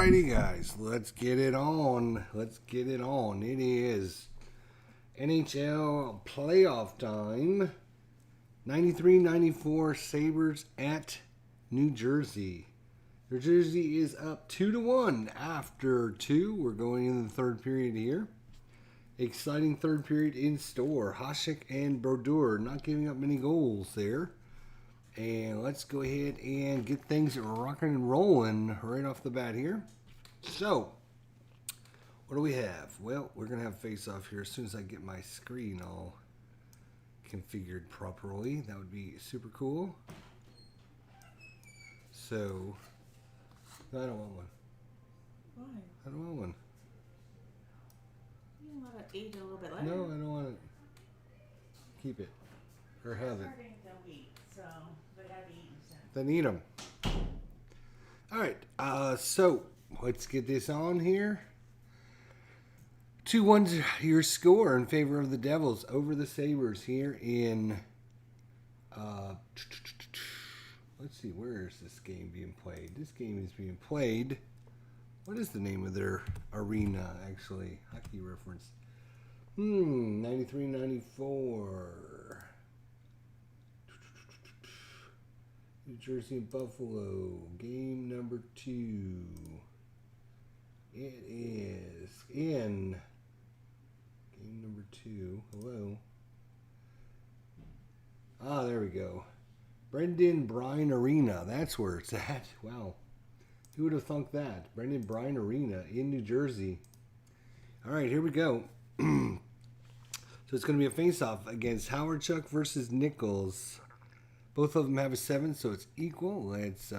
Alrighty, guys, let's get it on. Let's get it on. It is NHL playoff time. 93-94 Sabres at New Jersey. New Jersey is up 2-1 after 2. We're going into the third period here. Exciting third period in store. Hasek and Brodeur not giving up many goals there. And let's go ahead and get things rocking and rolling right off the bat here. So, what do we have? Well, we're going to have face-off here as soon as I get my screen all configured properly. That would be super cool. So, no, I don't want one. Why? I don't want one. You want to age a little bit later? No, I don't want it. Keep it. Or have it. Starting the week, so they gotta be eaten soon. Then eat them. Alright, so let's get this on here. 2-1 your score in favor of the Devils over the Sabres here in, let's see, where is this game being played? This game is being played, what is the name of their arena, actually? Hockey reference. 93-94. New Jersey and Buffalo, game number 2. It is in game number 2. Hello. Ah, there we go. Brendan Bryan Arena. That's where it's at. Wow. Who would have thunk that? Brendan Bryan Arena in New Jersey. All right, here we go. So it's going to be a face-off against Howardchuk versus Nichols. Both of them have a 7, so it's equal. Let's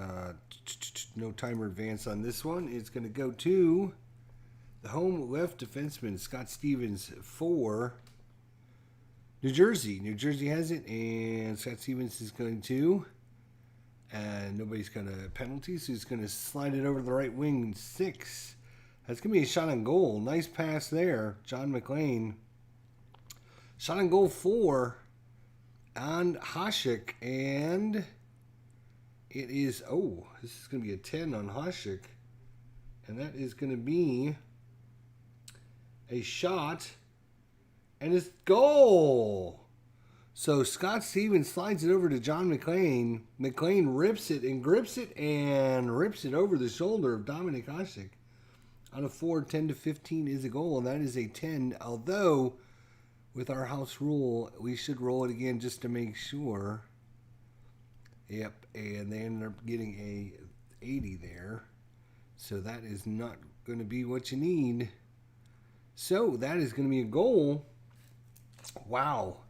no timer advance on this one. It's going to go to the home left defenseman, Scott Stevens, for New Jersey. New Jersey has it, and Scott Stevens is going to, and nobody's going to penalty, so he's going to slide it over to the right wing, 6. That's going to be a shot on goal. Nice pass there, John McLean. Shot on goal 4. On Hasek, and it is, oh, this is going to be a 10 on Hasek, and that is going to be a shot, and it's goal. So Scott Stevens slides it over to John McLean. McLean rips it and grips it and rips it over the shoulder of Dominik Hasek. On a 4, 10-15 is a goal, and that is a 10, although with our house rule, we should roll it again just to make sure. Yep, and they ended up getting a 80 there. So that is not going to be what you need. So that is going to be a goal. Wow.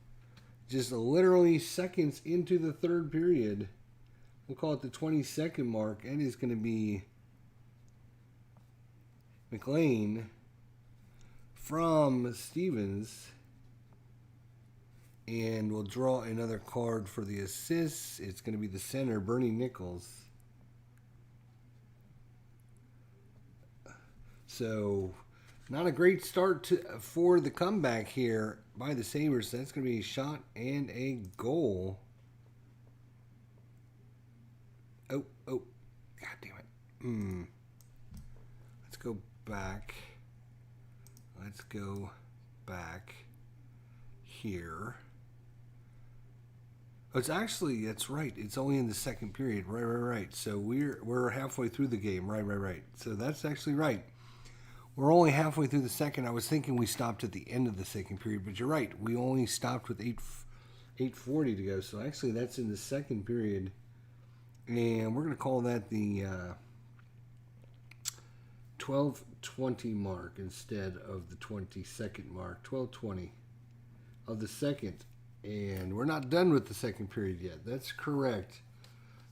Just literally seconds into the third period. We'll call it the 20-second mark. And it's going to be McLean from Stevens. And we'll draw another card for the assists. It's going to be the center, Bernie Nichols. So, not a great start for the comeback here by the Sabres. That's going to be a shot and a goal. Oh, God damn it. Let's go back. Let's go back here. It's actually, that's right. It's only in the second period. Right. So we're halfway through the game. Right. So that's actually right. We're only halfway through the second. I was thinking we stopped at the end of the second period, but you're right. We only stopped with 8:40 to go. So actually that's in the second period. And we're going to call that the 12:20 mark instead of the 20-second mark. 12:20 of the second. And we're not done with the second period yet. That's correct.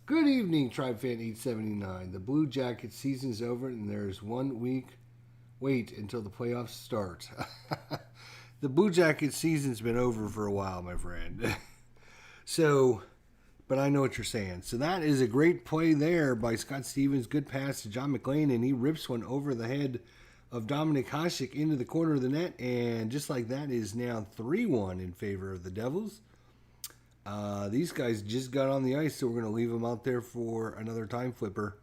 Good evening, Tribe Fan 879. The Blue Jacket season's over, and there's 1 week wait until the playoffs start. The Blue Jacket season's been over for a while, my friend. So, but I know what you're saying. So that is a great play there by Scott Stevens. Good pass to John McLean, and he rips one over the head of Dominik Hasek into the corner of the net, and just like that is now 3-1 in favor of the Devils. These guys just got on the ice, so we're going to leave them out there for another time flipper.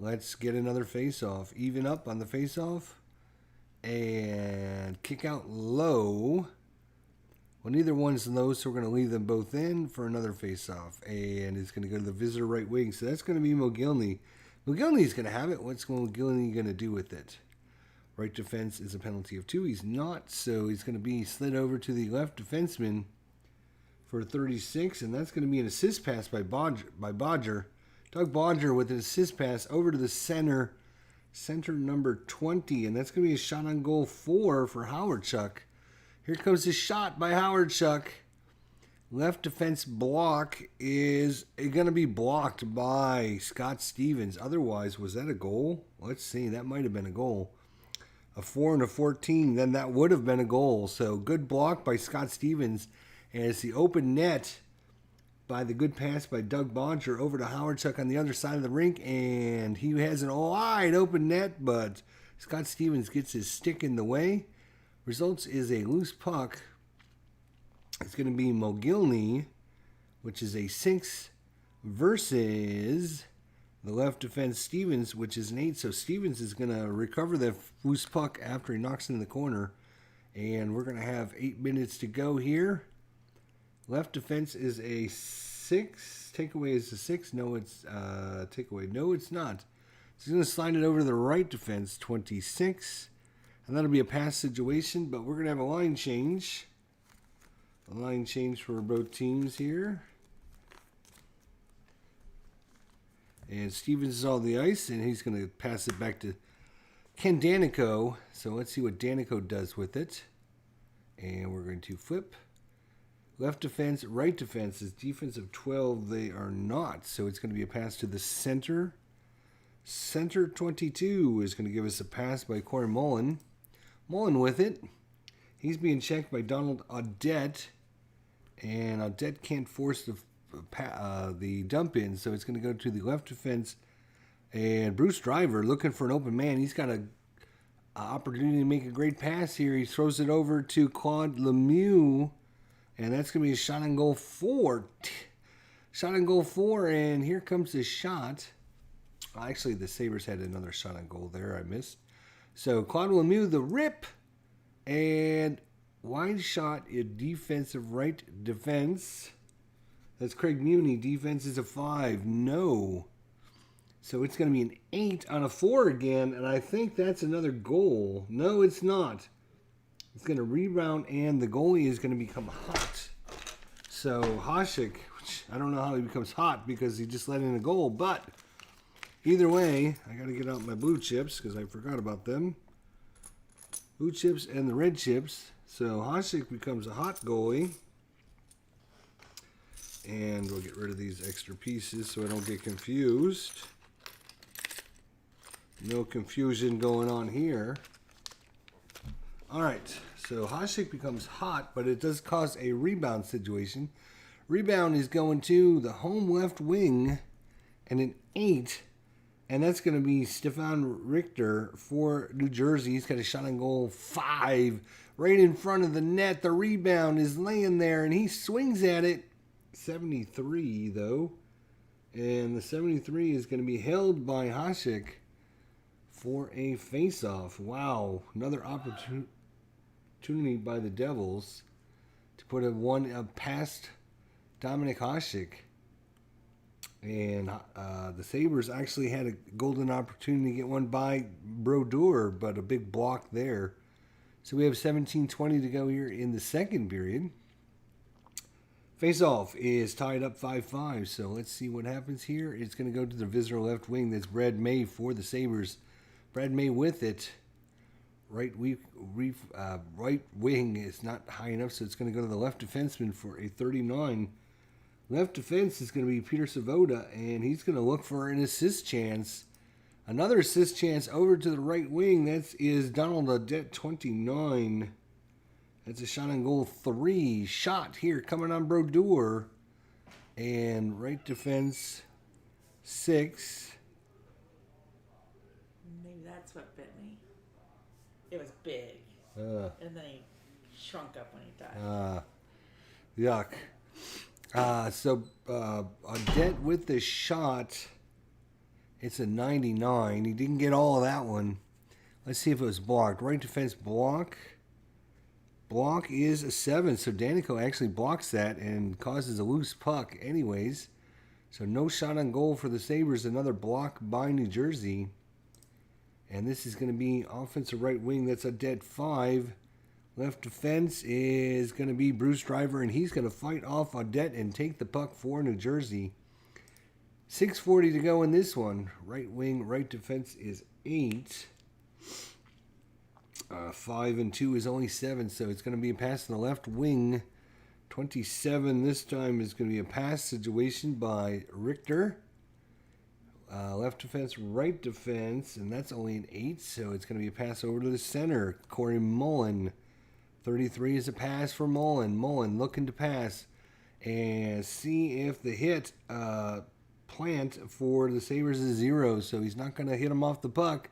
Let's get another face-off. Even up on the face-off. And kick out low. Well, neither one's low, so we're going to leave them both in for another face-off. And it's going to go to the visitor right wing. So that's going to be Mogilny. Mogilny's going to have it. What's Mogilny going to do with it? Right defense is a penalty of 2. He's not, so he's going to be slid over to the left defenseman for 36, and that's going to be an assist pass by Bodger. Doug Bodger with an assist pass over to the center number 20, and that's going to be a shot on goal 4 for Howard Chuck. Here comes the shot by Howard Chuck. Left defense block is going to be blocked by Scott Stevens. Otherwise, was that a goal? Let's see. That might have been a goal. A 4 and a 14, then that would have been a goal. So good block by Scott Stevens. And it's the open net by the good pass by Doug Bodger over to Howard Chuck on the other side of the rink. And he has an wide open net, but Scott Stevens gets his stick in the way. Results is a loose puck. It's going to be Mogilny, which is a 6, versus the left defense Stevens, which is an 8. So Stevens is going to recover the loose puck after he knocks it in the corner. And we're going to have 8 minutes to go here. Left defense is a 6. Takeaway is a 6. No, it's takeaway. No, it's not. So he's going to slide it over to the right defense, 26. And that'll be a pass situation, but we're going to have a line change. A line change for both teams here. And Stevens is on the ice, and he's going to pass it back to Ken Danico. So let's see what Danico does with it. And we're going to flip. Left defense, right defense is defensive 12. They are not. So it's going to be a pass to the center. Center 22 is going to give us a pass by Corey Mullen. Mullen with it. He's being checked by Donald Audette. And Audette can't force the dump in, so it's going to go to the left defense. And Bruce Driver looking for an open man. He's got an opportunity to make a great pass here. He throws it over to Claude Lemieux, and that's going to be a shot on goal 4. Shot on goal 4, and here comes the shot. Actually, the Sabres had another shot on goal there. I missed. So Claude Lemieux, the rip, and wide shot in defensive right defense. That's Craig Muni. Defense is a 5. No. So it's going to be an 8 on a 4 again, and I think that's another goal. No, it's not. It's going to rebound, and the goalie is going to become hot. So Hasek, which I don't know how he becomes hot because he just let in a goal, but either way, I got to get out my blue chips because I forgot about them. Blue chips and the red chips. So Hasek becomes a hot goalie. And we'll get rid of these extra pieces so I don't get confused. No confusion going on here. Alright, so Hasek becomes hot, but it does cause a rebound situation. Rebound is going to the home left wing and an 8. And that's going to be Stefan Richter for New Jersey. He's got a shot on goal 5 right in front of the net. The rebound is laying there, and he swings at it. 73, though. And the 73 is going to be held by Hasek for a face-off. Wow. Another opportunity by the Devils to put a one past Dominic Hasek. And the Sabres actually had a golden opportunity to get one by Brodeur, but a big block there. So we have 17:20 to go here in the second period. Face-off is tied up 5-5, so let's see what happens here. It's going to go to the visitor left wing. That's Brad May for the Sabres. Brad May with it. Right wing is not high enough, so it's going to go to the left defenseman for a 39. Left defense is going to be Peter Savoda, and he's going to look for an assist chance. Another assist chance over to the right wing. That is Donald Audette, 29. That's a shot on goal 3. Shot here coming on Brodeur. And right defense, 6. Maybe that's what bit me. It was big. And then he shrunk up when he died. Yuck. So Audette with the shot. It's a 99. He didn't get all of that one. Let's see if it was blocked. Right defense block. Block is a 7, so Danico actually blocks that and causes a loose puck anyways. So no shot on goal for the Sabres. Another block by New Jersey. And this is going to be offensive right wing. That's a dead 5. Left defense is going to be Bruce Driver, and he's going to fight off Audette and take the puck for New Jersey. 6:40 to go in this one. Right wing, right defense is 8. 5 and 2 is only 7, so it's going to be a pass to the left wing. 27 this time is going to be a pass situation by Richter. Left defense, right defense, and that's only an 8, so it's going to be a pass over to the center. Corey Mullen. 33 is a pass for Mullen. Mullen looking to pass and see if the hit plant for the Sabres is 0, so he's not going to hit him off the puck.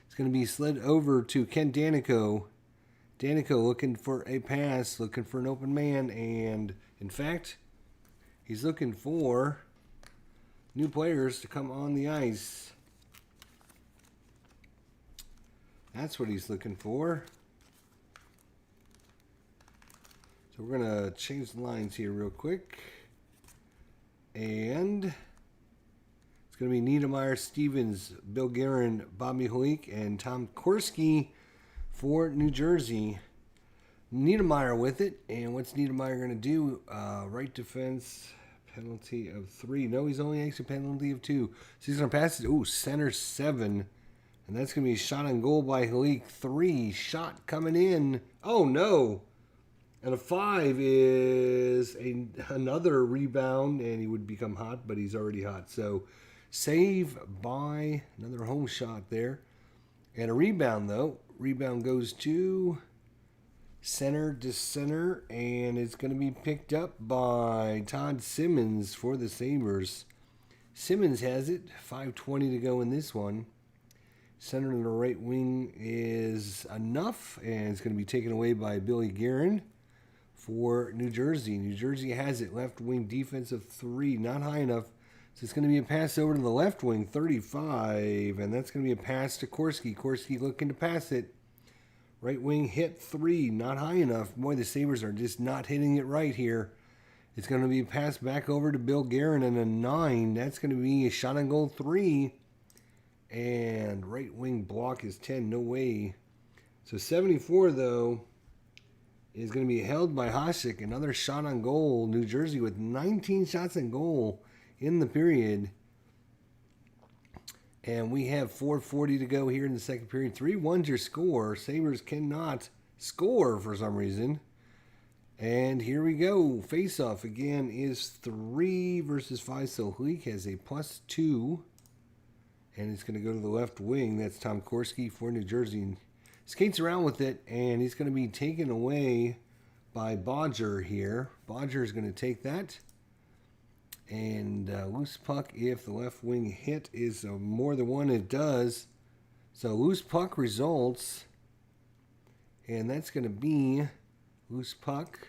It's going to be slid over to Ken Danico. Danico looking for a pass, looking for an open man, and in fact, he's looking for new players to come on the ice. That's what he's looking for. So we're going to change the lines here real quick. And it's going to be Niedermeyer, Stevens, Bill Guerin, Bobby Holik, and Tom Korski for New Jersey. Niedermeyer with it. And what's Niedermeyer going to do? Right defense, penalty of 3. No, he's only actually penalty of 2. So he's going to pass it. Ooh, center 7. And that's going to be a shot on goal by Holik. 3. Shot coming in. Oh, no. And a 5 is another rebound, and he would become hot, but he's already hot. So save by another home shot there. And a rebound, though. Rebound goes to center to center, and it's going to be picked up by Todd Simmons for the Sabres. Simmons has it. 5:20 to go in this one. Center to the right wing is enough, and it's going to be taken away by Billy Guerin for New Jersey. New Jersey has it. Left wing defense of 3. Not high enough. So it's going to be a pass over to the left wing. 35. And that's going to be a pass to Korski. Korski looking to pass it. Right wing hit 3. Not high enough. Boy, the Sabres are just not hitting it right here. It's going to be a pass back over to Bill Guerin and a 9. That's going to be a shot on goal 3. And right wing block is 10. No way. So 74, though, is going to be held by Hasek. Another shot on goal. New Jersey with 19 shots on goal in the period. And we have 4:40 to go here in the second period. 3-1's your score. Sabres cannot score for some reason. And here we go. Face-off again is 3 versus 5. So Holik has a +2. And it's going to go to the left wing. That's Tom Korski for New Jersey. Skates around with it, and he's going to be taken away by Bodger here. Bodger is going to take that. And loose puck, if the left wing hit is more than one, it does. So loose puck results. And that's going to be loose puck.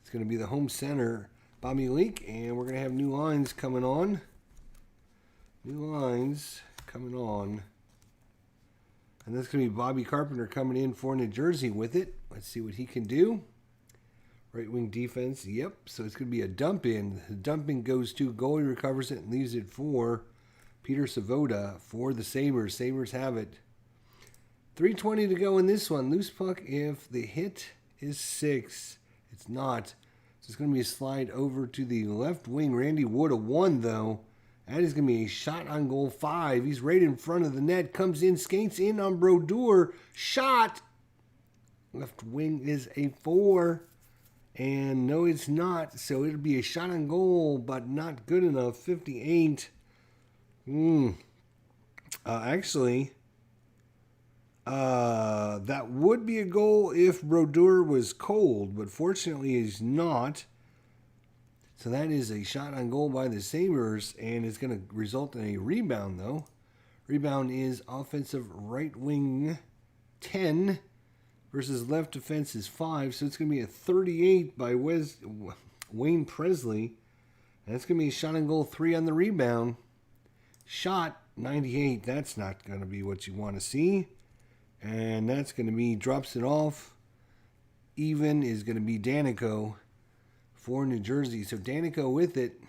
It's going to be the home center, Bobby Leak. And we're going to have new lines coming on. New lines coming on. And that's going to be Bobby Carpenter coming in for New Jersey with it. Let's see what he can do. Right wing defense. Yep. So it's going to be a dump in. The dumping goes to goalie, recovers it and leaves it for Peter Savoda for the Sabres. Sabres have it. 3:20 to go in this one. Loose puck if the hit is 6. It's not. So it's going to be a slide over to the left wing. Randy Wood, a 1 though. That is going to be a shot on goal 5. He's right in front of the net. Comes in, skates in on Brodeur. Shot. Left wing is a 4. And no, it's not. So it'll be a shot on goal, but not good enough. 58. Actually, that would be a goal if Brodeur was cold, but fortunately he's not. So that is a shot on goal by the Sabres, and it's going to result in a rebound, though. Rebound is offensive right wing 10 versus left defense is 5. So it's going to be a 38 by Wayne Presley. And it's going to be a shot on goal 3 on the rebound. Shot, 98. That's not going to be what you want to see. And that's going to be, drops it off. Even is going to be Danico for New Jersey. So Danico with it.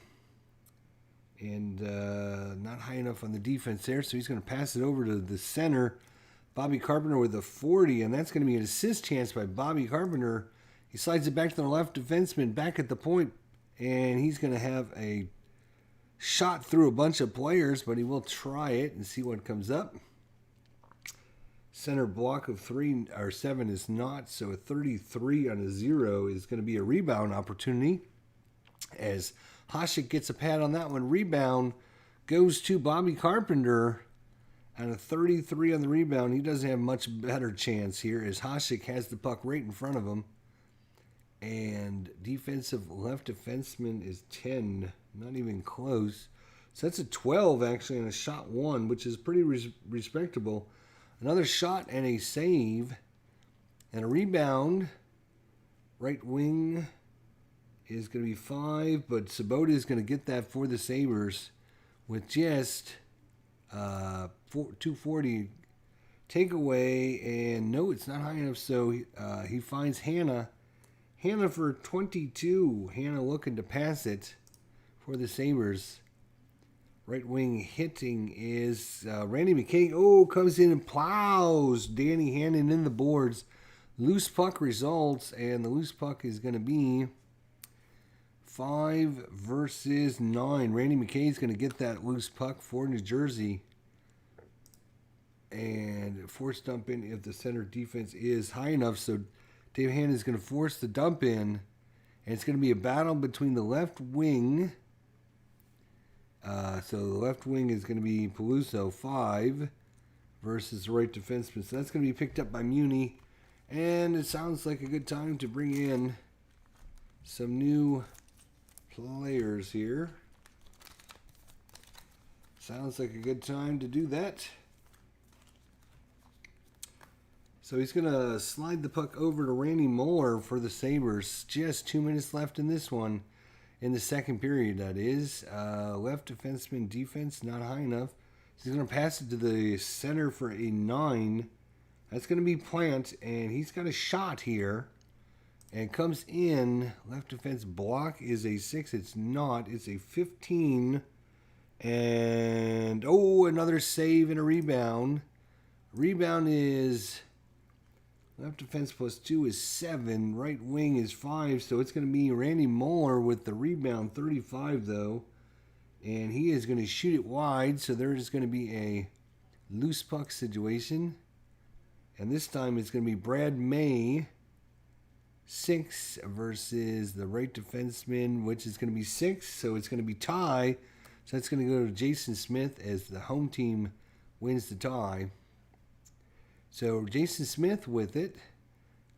And not high enough on the defense there. So he's going to pass it over to the center. Bobby Carpenter with a 40. And that's going to be an assist chance by Bobby Carpenter. He slides it back to the left defenseman back at the point. And he's going to have a shot through a bunch of players. But he will try it and see what comes up. Center block of 3 or 7 is not. So a 33 on a 0 is going to be a rebound opportunity. As Hasek gets a pad on that one. Rebound goes to Bobby Carpenter. And a 33 on the rebound. He doesn't have much better chance here as Hasek has the puck right in front of him. And defensive left defenseman is 10. Not even close. So that's a 12 actually on a shot 1, which is pretty respectable. Another shot and a save. And a rebound. Right wing is going to be 5, but Sabota is going to get that for the Sabres with just 240 takeaway. And no, it's not high enough, so he finds Hannah. Hannah for 22. Hannah looking to pass it for the Sabres. Right wing hitting is Randy McKay. Oh, comes in and plows Danny Hannon in the boards. Loose puck results, and the loose puck is going to be 5 versus 9. Randy McKay is going to get that loose puck for New Jersey. And force dump in if the center defense is high enough. So Dave Hannon is going to force the dump in. And it's going to be a battle between the left wing. So the left wing is going to be Peluso, 5 versus the right defenseman. So that's going to be picked up by Muni. And it sounds like a good time to bring in some new players here. Sounds like a good time to do that. So he's going to slide the puck over to Randy Moeller for the Sabres. Just 2 minutes left in this one. In the second period, that is. Left defenseman defense, not high enough. He's going to pass it to the center for a 9. That's going to be Plant, and he's got a shot here. And comes in. Left defense block is a 6. It's not. It's a 15. And, oh, another save and a rebound. Rebound is... Left defense plus 2 is 7. Right wing is 5. So it's going to be Randy Moeller with the rebound. 35, though. And he is going to shoot it wide. So there is going to be a loose puck situation. And this time it's going to be Brad May. 6 versus the right defenseman, which is going to be 6. So it's going to be tie. So that's going to go to Jason Smith as the home team wins the tie. So Jason Smith with it.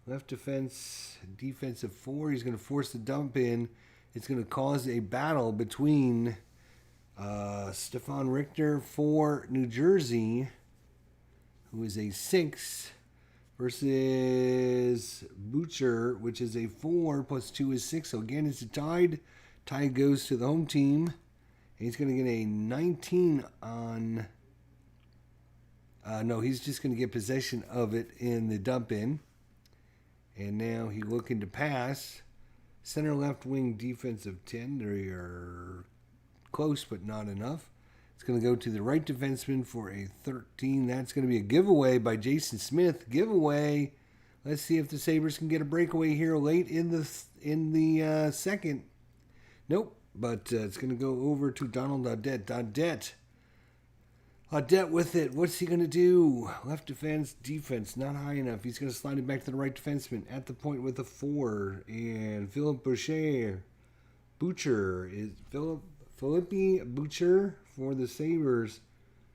Left defense, defensive 4. He's going to force the dump in. It's going to cause a battle between Stefan Richter for New Jersey, who is a 6, versus Butcher, which is a 4, plus 2 is 6. So again, it's a tied. Tie goes to the home team. And he's going to get a 19 on... no, he's just going to get possession of it in the dump in. And now he's looking to pass. Center left wing defensive 10. They are close, but not enough. It's going to go to the right defenseman for a 13. That's going to be a giveaway by Jason Smith. Giveaway. Let's see if the Sabres can get a breakaway here late in the second. Nope, but it's going to go over to Donald Audette. Audette with it. What's he going to do? Left defense, defense, not high enough. He's going to slide it back to the right defenseman at the point with a 4. And Philippe Butcher is Philippe Butcher for the Sabres.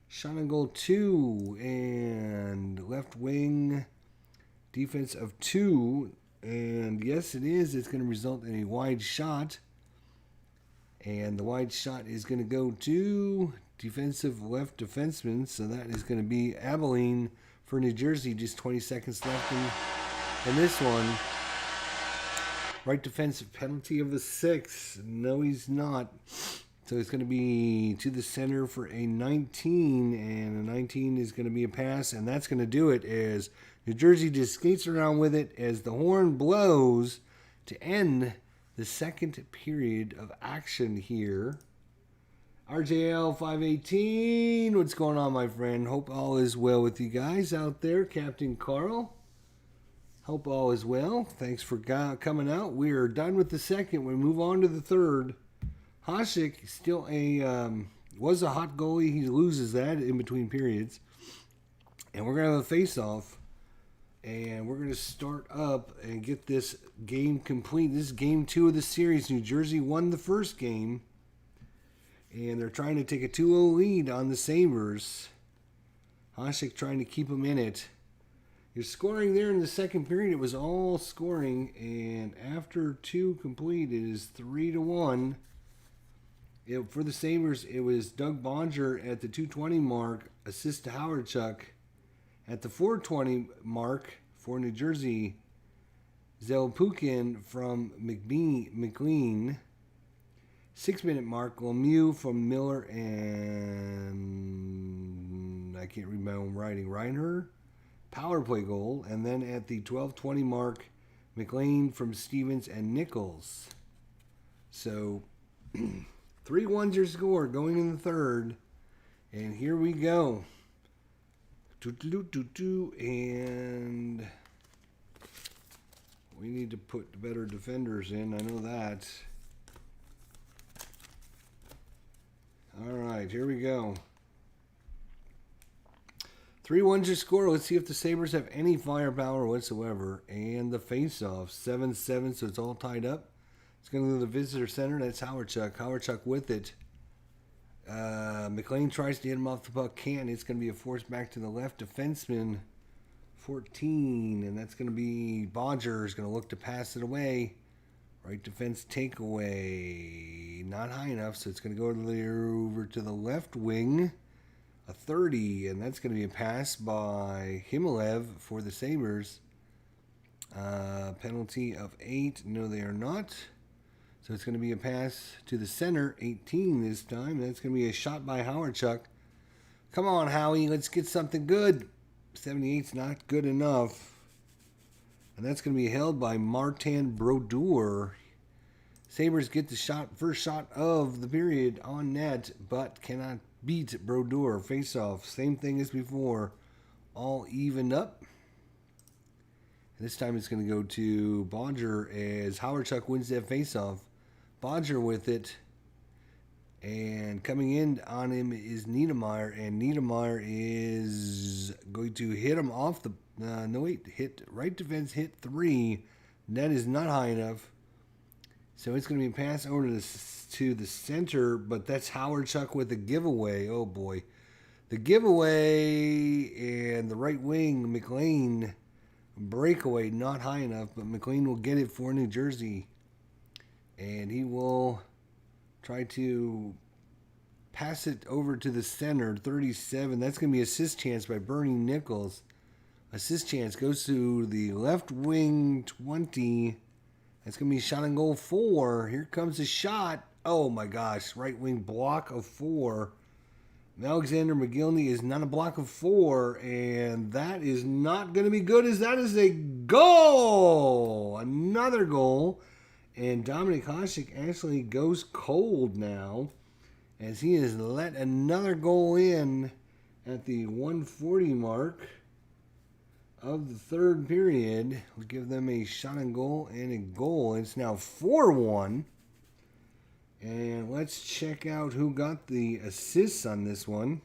Shot on goal 2. And left wing defense of 2. And yes, it is. It's going to result in a wide shot. And the wide shot is going to go to defensive left defenseman. So that is going to be Abilene for New Jersey. Just 20 seconds left in this one. Right defensive penalty of the 6. No, he's not. So it's going to be to the center for a 19, and a 19 is going to be a pass, and that's going to do it as New Jersey just skates around with it as the horn blows to end the second period of action here. RJL 518, what's going on, my friend? Hope all is well with you guys out there. Captain Carl, hope all is well. Thanks for coming out. We are done with the second. We move on to the third. Hasek still was a hot goalie. He loses that in between periods. And we're going to have a face-off. And we're going to start up and get this game complete. This is game 2 of the series. New Jersey won the first game. And they're trying to take a 2-0 lead on the Sabres. Hasek trying to keep them in it. You're scoring there in the second period. It was all scoring. And after 2 complete, it is 3-1. For the Sabres, it was Doug Bonger at the 2:20 mark, assist to Howard Chuck. At the 4:20 mark for New Jersey, Zelpukin from McLean. 6-minute mark, Lemieux from Miller and I can't read my own writing, Reiner. Power play goal. And then at the 12:20 mark, McLean from Stevens and Nichols. So 3-1's your score going in the third. And here we go. And we need to put better defenders in. I know that. All right, here we go. 3-1's your score. Let's see if the Sabres have any firepower whatsoever. And the face-off, 7-7, so it's all tied up. It's going to go to the visitor center. That's Howard Chuck. Howard Chuck with it. McLean tries to hit him off the puck. Can't. It's going to be a force back to the left defenseman. 14. And that's going to be Bodger is going to look to pass it away. Right defense takeaway. Not high enough, so it's going to go over to the left wing. A 30. And that's going to be a pass by Himalev for the Sabres. Penalty of 8. No, they are not. So it's going to be a pass to the center, 18 this time. That's going to be a shot by Howard Chuck. Come on, Howie, let's get something good. 78's not good enough. And that's going to be held by Martin Brodeur. Sabres get the first shot of the period on net, but cannot beat Brodeur. Face off, same thing as before. All evened up. This time it's going to go to Bodger as Howard Chuck wins that face-off. Bodger with it. And coming in on him is Niedermeyer. And Niedermeyer is going to hit him off the... hit right defense, hit 3. That is not high enough. So it's going to be passed over to the center. But that's Howard Chuck with the giveaway. Oh, boy. The giveaway and the right wing, McLean... breakaway not high enough, but McLean will get it for New Jersey. And he will try to pass it over to the center, 37. That's going to be assist chance by Bernie Nichols. Assist chance goes to the left wing, 20. That's going to be shot on goal 4. Here comes the shot. Oh my gosh, right wing block of 4. Alexander McGillney is not a block of 4, and that is not going to be good as that is a goal. Another goal, and Dominic Hasek actually goes cold now as he has let another goal in at the 140 mark of the third period. We'll give them a shot on goal and a goal. It's now 4-1. And let's check out who got the assists on this one.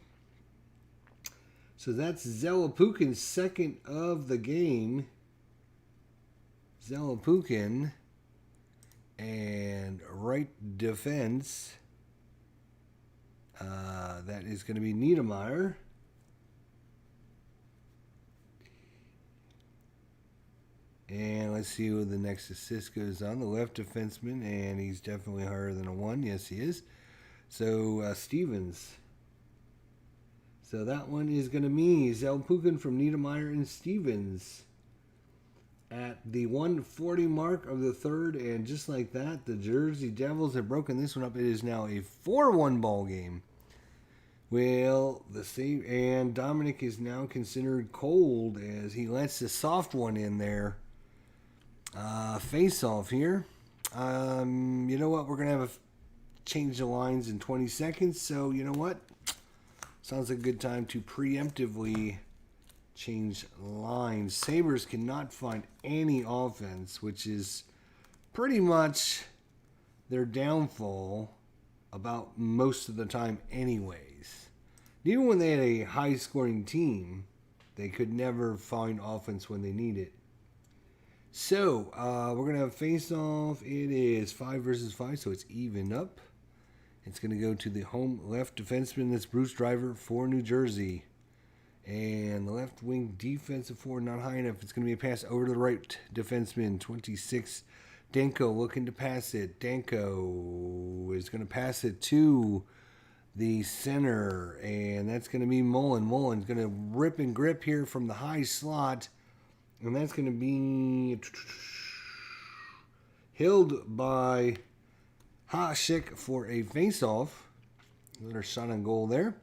So that's Zelapukin's second of the game. Zelapukin. And right defense. That is going to be Niedermeyer. And let's see who the next assist goes on. The left defenseman, and he's definitely higher than a 1. Yes, he is. So, Stevens. So that one is going to be Zelapukin from Niedermeyer and Stevens. at the 140 mark of the third, and just like that, the Jersey Devils have broken this one up. It is now a 4-1 ball game. Well, the save, and Dominic is now considered cold as he lets the soft one in there. Face off here. You know what? We're gonna have change the lines in 20 seconds. So you know what? Sounds like a good time to preemptively change lines. Sabres cannot find any offense, which is pretty much their downfall about most of the time anyways. Even when they had a high-scoring team, they could never find offense when they need it. So, we're going to have face-off. It is 5 versus 5, so it's even up. It's going to go to the home left defenseman. That's Bruce Driver for New Jersey. And the left wing defensive forward not high enough. It's going to be a pass over to the right defenseman, 26. Danko looking to pass it. Danko is going to pass it to the center, and that's going to be Mullen. Mullen's going to rip and grip here from the high slot, and that's going to be held by Hasek for a face-off. Another shot on goal there.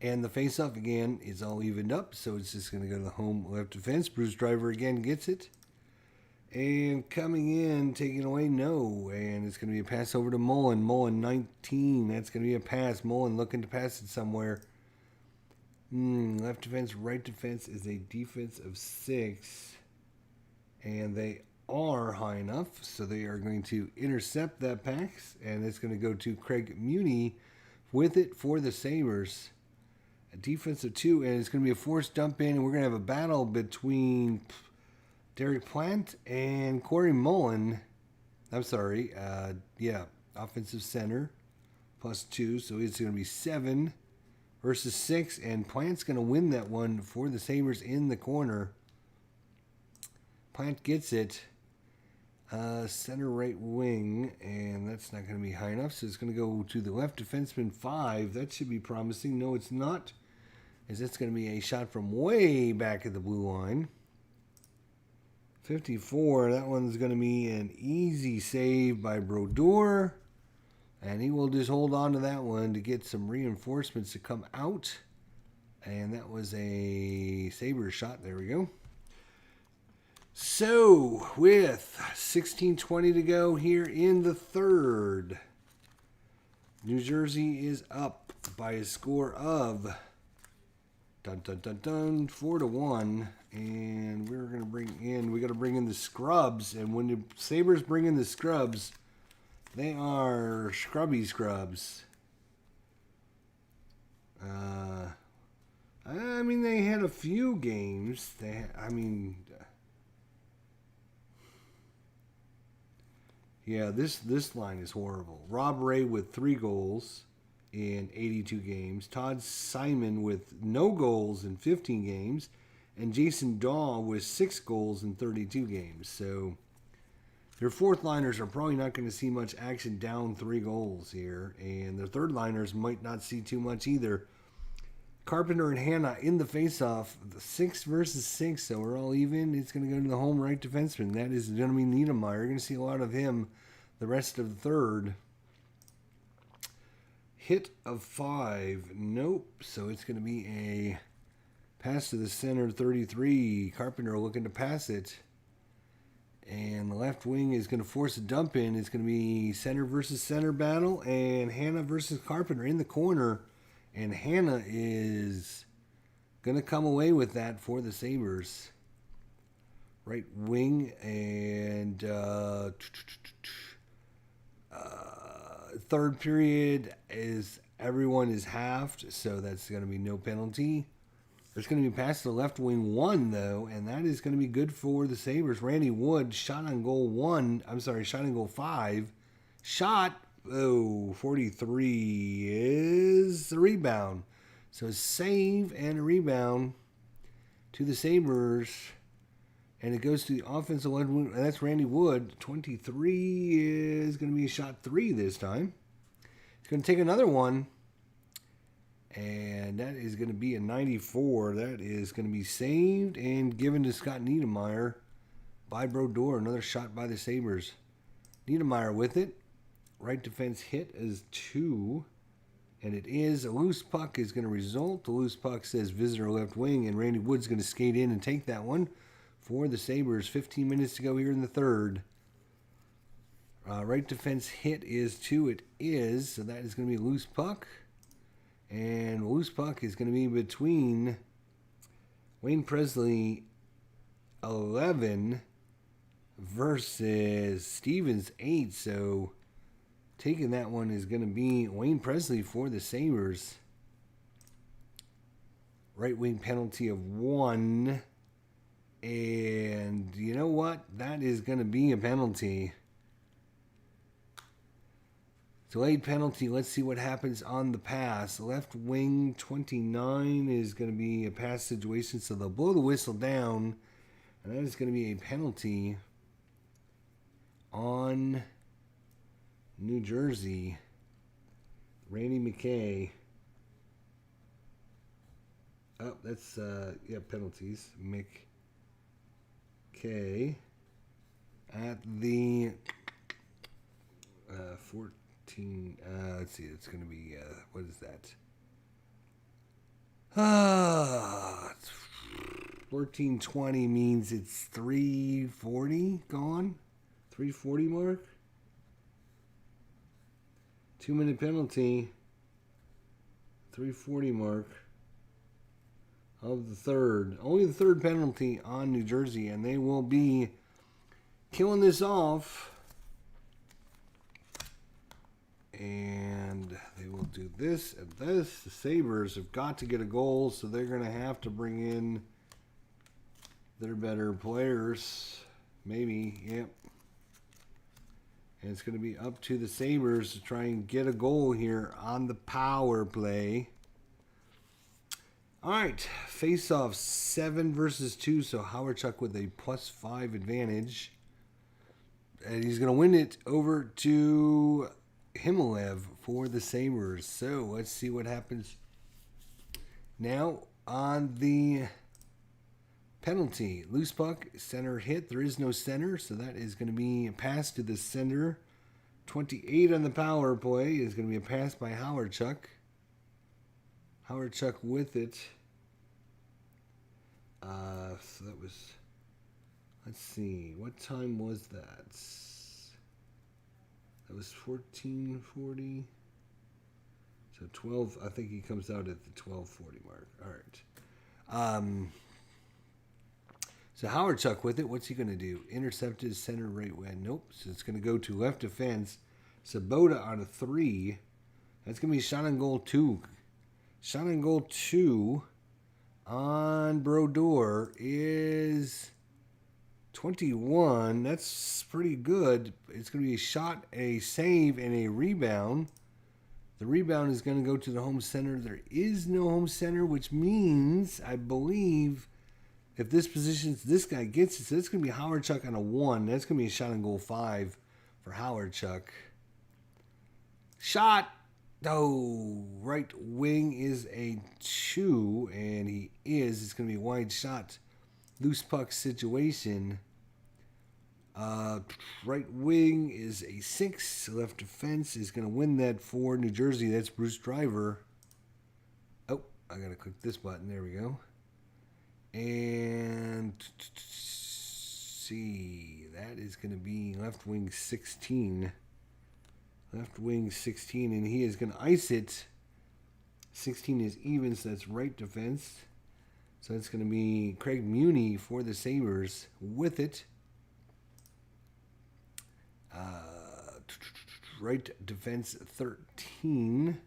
And the face-off again is all evened up, so it's just going to go to the home left defense. Bruce Driver again gets it. And coming in, taking away, no. And it's going to be a pass over to Mullen. Mullen, 19. That's going to be a pass. Mullen looking to pass it somewhere. Left defense, right defense is a defense of 6. And they are high enough, so they are going to intercept that pass. And it's going to go to Craig Muni with it for the Sabres. A defense of 2, and it's going to be a forced dump in. And we're going to have a battle between Derek Plant and Corey Mullen. I'm sorry. Offensive center +2. So it's going to be 7 versus 6. And Plant's going to win that one for the Sabres in the corner. Plant gets it. Center right wing. And that's not going to be high enough. So it's going to go to the left defenseman 5. That should be promising. No, it's not. As that's going to be a shot from way back at the blue line. 54, that one's going to be an easy save by Brodeur. And he will just hold on to that one to get some reinforcements to come out. And that was a Sabres shot. There we go. So, with 16:20 to go here in the third, New Jersey is up by a score of 4-1. And we're going to we got to bring in the scrubs. And when the Sabres bring in the scrubs, they are scrubby scrubs. I mean, they had a few games. This line is horrible. Rob Ray with 3 goals in 82 games. Todd Simon with no goals in 15 games. And Jason Daw with 6 goals in 32 games. So their fourth liners are probably not going to see much action down 3 goals here. And their third liners might not see too much either. Carpenter and Hanna in the faceoff. 6 versus 6. So we're all even. It's going to go to the home right defenseman. That is going to be Niedermeyer. You're going to see a lot of him the rest of the third. Hit of 5. Nope. So it's going to be a pass to the center, 33. Carpenter looking to pass it. And the left wing is going to force a dump in. It's going to be center versus center battle. And Hanna versus Carpenter in the corner. And Hanna is going to come away with that for the Sabres. Right wing. And third period is everyone is halved. So that's going to be no penalty. There's going to be a pass to the left wing 1, though, and that is going to be good for the Sabres. Randy Wood, shot on goal 5. Shot, 43 is the rebound. So save and a rebound to the Sabres. And it goes to the offensive left wing, and that's Randy Wood. 23 is going to be a shot 3 this time. It's going to take another one. And that is going to be a 94. That is going to be saved and given to Scott Niedermeyer. by Brodeur. Another shot by the Sabres. Niedermeyer with it. Right defense hit is 2. And it is a loose puck is going to result. The loose puck says visitor left wing. And Randy Wood's going to skate in and take that one for the Sabres. 15 minutes to go here in the third. Right defense hit is 2. It is. So that is going to be a loose puck. And loose puck is going to be between Wayne Presley 11 versus Stevens 8. So taking that one is going to be Wayne Presley for the Sabres. Right wing penalty of 1. And you know what? That is going to be a penalty. Delayed penalty. Let's see what happens on the pass. Left wing 29 is going to be a pass situation. So they'll blow the whistle down. And that is going to be a penalty on New Jersey. Randy McKay. Oh, that's, penalties. McKay at the 14. Let's see, it's going to be, what is that? 14:20 means it's 3:40 gone. 3:40 mark. 2-minute penalty. 3:40 mark of the third. Only the third penalty on New Jersey, and they will be killing this off. And they will do this and this. The Sabres have got to get a goal, so they're going to have to bring in their better players. Maybe, yep. And it's going to be up to the Sabres to try and get a goal here on the power play. All right, face-off 7 versus 2, so Howardchuk with a +5 advantage. And he's going to win it over to Himalev for the Sabres. So let's see what happens now on the penalty. Loose puck, center hit. There is no center, so that is going to be a pass to the center. 28 on the power play is going to be a pass by Howardchuk. Howardchuk with it. So that was, let's see, what time was that? That was 14:40. So 12, I think he comes out at the 12:40 mark. All right. So Howardchuk with it. What's he going to do? Intercepted center right wing. Nope. So it's going to go to left defense. Sabota on a 3. That's going to be shot on goal 2. Shot on goal 2 on Brodeur is 21. That's pretty good. It's going to be a shot, a save, and a rebound. The rebound is going to go to the home center. There is no home center, which means, I believe, if this positions, this guy gets it. So it's going to be Howardchuk on a 1. That's going to be a shot on goal 5 for Howardchuk. Shot. Oh, right wing is a 2, and he is. It's going to be a wide shot. Loose puck situation. Right wing is a 6. Left defense is going to win that for New Jersey. That's Bruce Driver. Oh, I got to click this button. There we go. And see, that is going to be left wing 16. Left wing 16, and he is going to ice it. 16 is even, so that's right defense. So it's going to be Craig Muni for the Sabres with it. Right defense 13.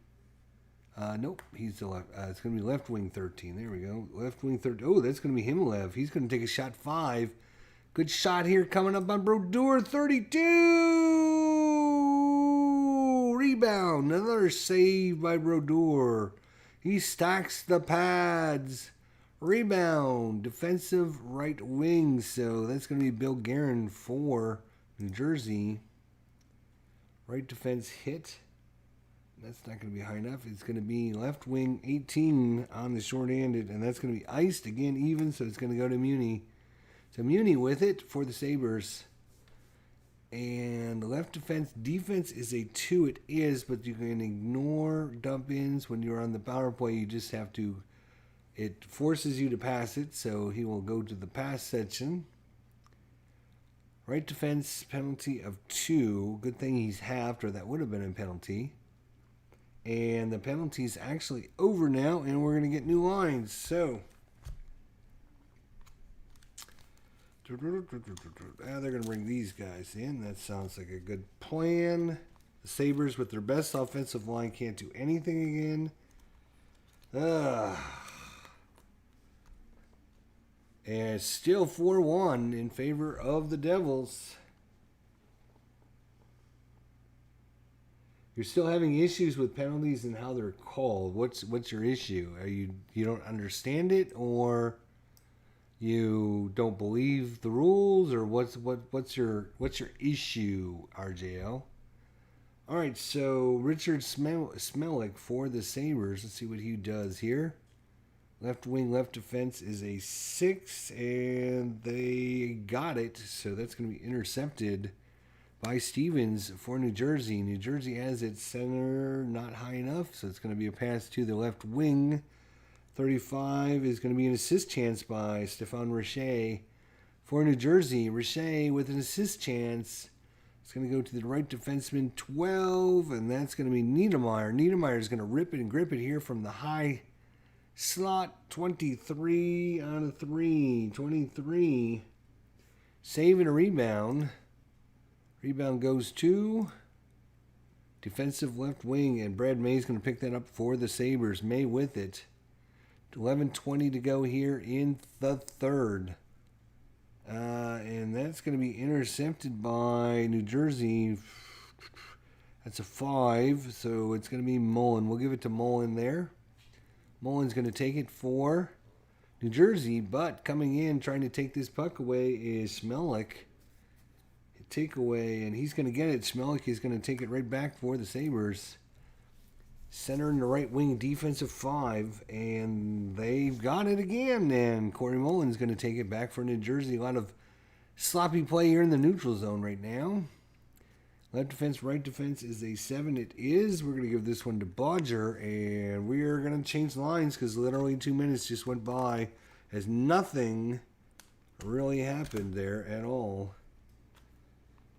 Nope, he's the left. It's going to be left wing 13. There we go. Left wing 13. Oh, that's going to be Himalev. He's going to take a shot 5. Good shot here coming up on Brodeur. 32. Rebound. Another save by Brodeur. He stacks the pads. Rebound. Defensive right wing. So that's going to be Bill Guerin for New Jersey. Right defense hit. That's not going to be high enough. It's going to be left wing 18 on the short-handed, and that's going to be iced again even, so it's going to go to Muni. So Muni with it for the Sabres. And the left defense is a 2. It is, but you can ignore dump-ins when you're on the power play. You just have to, it forces you to pass it, so he will go to the pass section. Right defense penalty of 2. Good thing he's halved, or that would have been a penalty. And the penalty's actually over now, and we're going to get new lines. So they're going to bring these guys in. That sounds like a good plan. The Sabres, with their best offensive line, can't do anything again. And it's still 4-1 in favor of the Devils. You're still having issues with penalties and how they're called. What's your issue? Are you don't understand it, or you don't believe the rules, or what's your issue, RJL? All right, so Richard Smelik for the Sabres. Let's see what he does here. Left wing, left defense is a 6, and they got it. So that's going to be intercepted by Stevens for New Jersey. New Jersey has its center not high enough, so it's going to be a pass to the left wing. 35 is going to be an assist chance by Stéphane Richer for New Jersey. Richer with an assist chance. It's going to go to the right defenseman, 12, and that's going to be Niedermeyer. Niedermeyer is going to rip it and grip it here from the high slot. 23 out of 3. 23. Save and a rebound. Rebound goes to defensive left wing, and Brad May is going to pick that up for the Sabres. May with it. 11:20 to go here in the third. And that's going to be intercepted by New Jersey. That's a 5, so it's going to be Mullen. We'll give it to Mullen there. Mullen's going to take it for New Jersey, but coming in, trying to take this puck away is Smelik. Takeaway, and he's going to get it. Smelik is going to take it right back for the Sabres. Center and the right wing, defensive 5, and they've got it again. And Corey Mullen's going to take it back for New Jersey. A lot of sloppy play here in the neutral zone right now. Left defense, right defense is a 7. It is. We're going to give this one to Bodger, and we are going to change lines because literally 2 minutes just went by as nothing really happened there at all.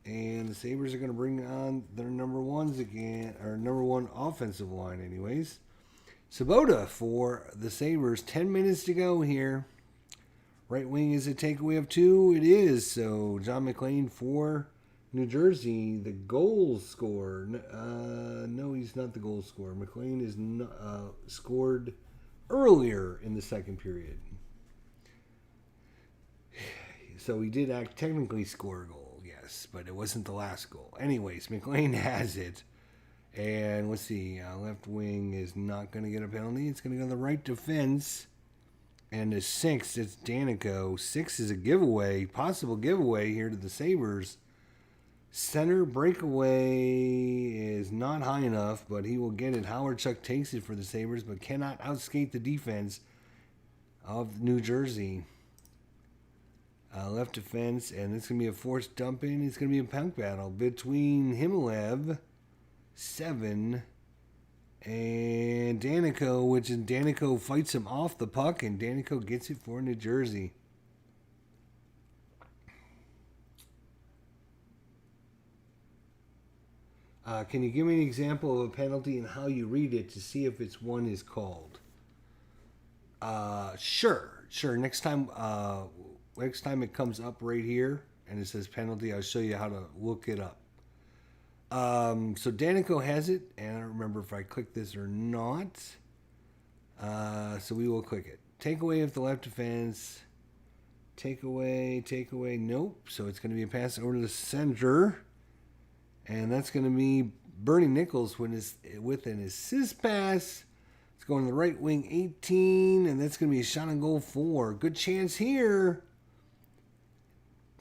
And the Sabres are going to bring on their number 1s again, or number 1 offensive line anyways. Sabota for the Sabres. 10 minutes to go here. Right wing is a takeaway of 2. It is. So John McClain for New Jersey, the goal scorer. No, he's not the goal scorer. McClain is scored earlier in the second period. So he did technically score a goal. But it wasn't the last goal. Anyways, McLean has it. And let's see. Left wing is not going to get a penalty. It's going to go to the right defense. And the 6, it's Danico. 6 is a giveaway, possible giveaway here to the Sabres. Center breakaway is not high enough, but he will get it. Howard Chuck takes it for the Sabres, but cannot outskate the defense of New Jersey. Left defense, and it's going to be a forced dump in. It's going to be a puck battle between Himalev, 7, and Danico, which is Danico fights him off the puck, and Danico gets it for New Jersey. Can you give me an example of a penalty and how you read it to see if it's one is called? Sure. Next time it comes up right here and it says penalty, I'll show you how to look it up. So Danico has it, and I don't remember if I clicked this or not. So we will click it. Takeaway of the left defense. Takeaway. Nope. So it's going to be a pass over to the center. And that's going to be Bernie Nichols with an assist pass. It's going to the right wing, 18. And that's going to be a shot on goal 4. Good chance here.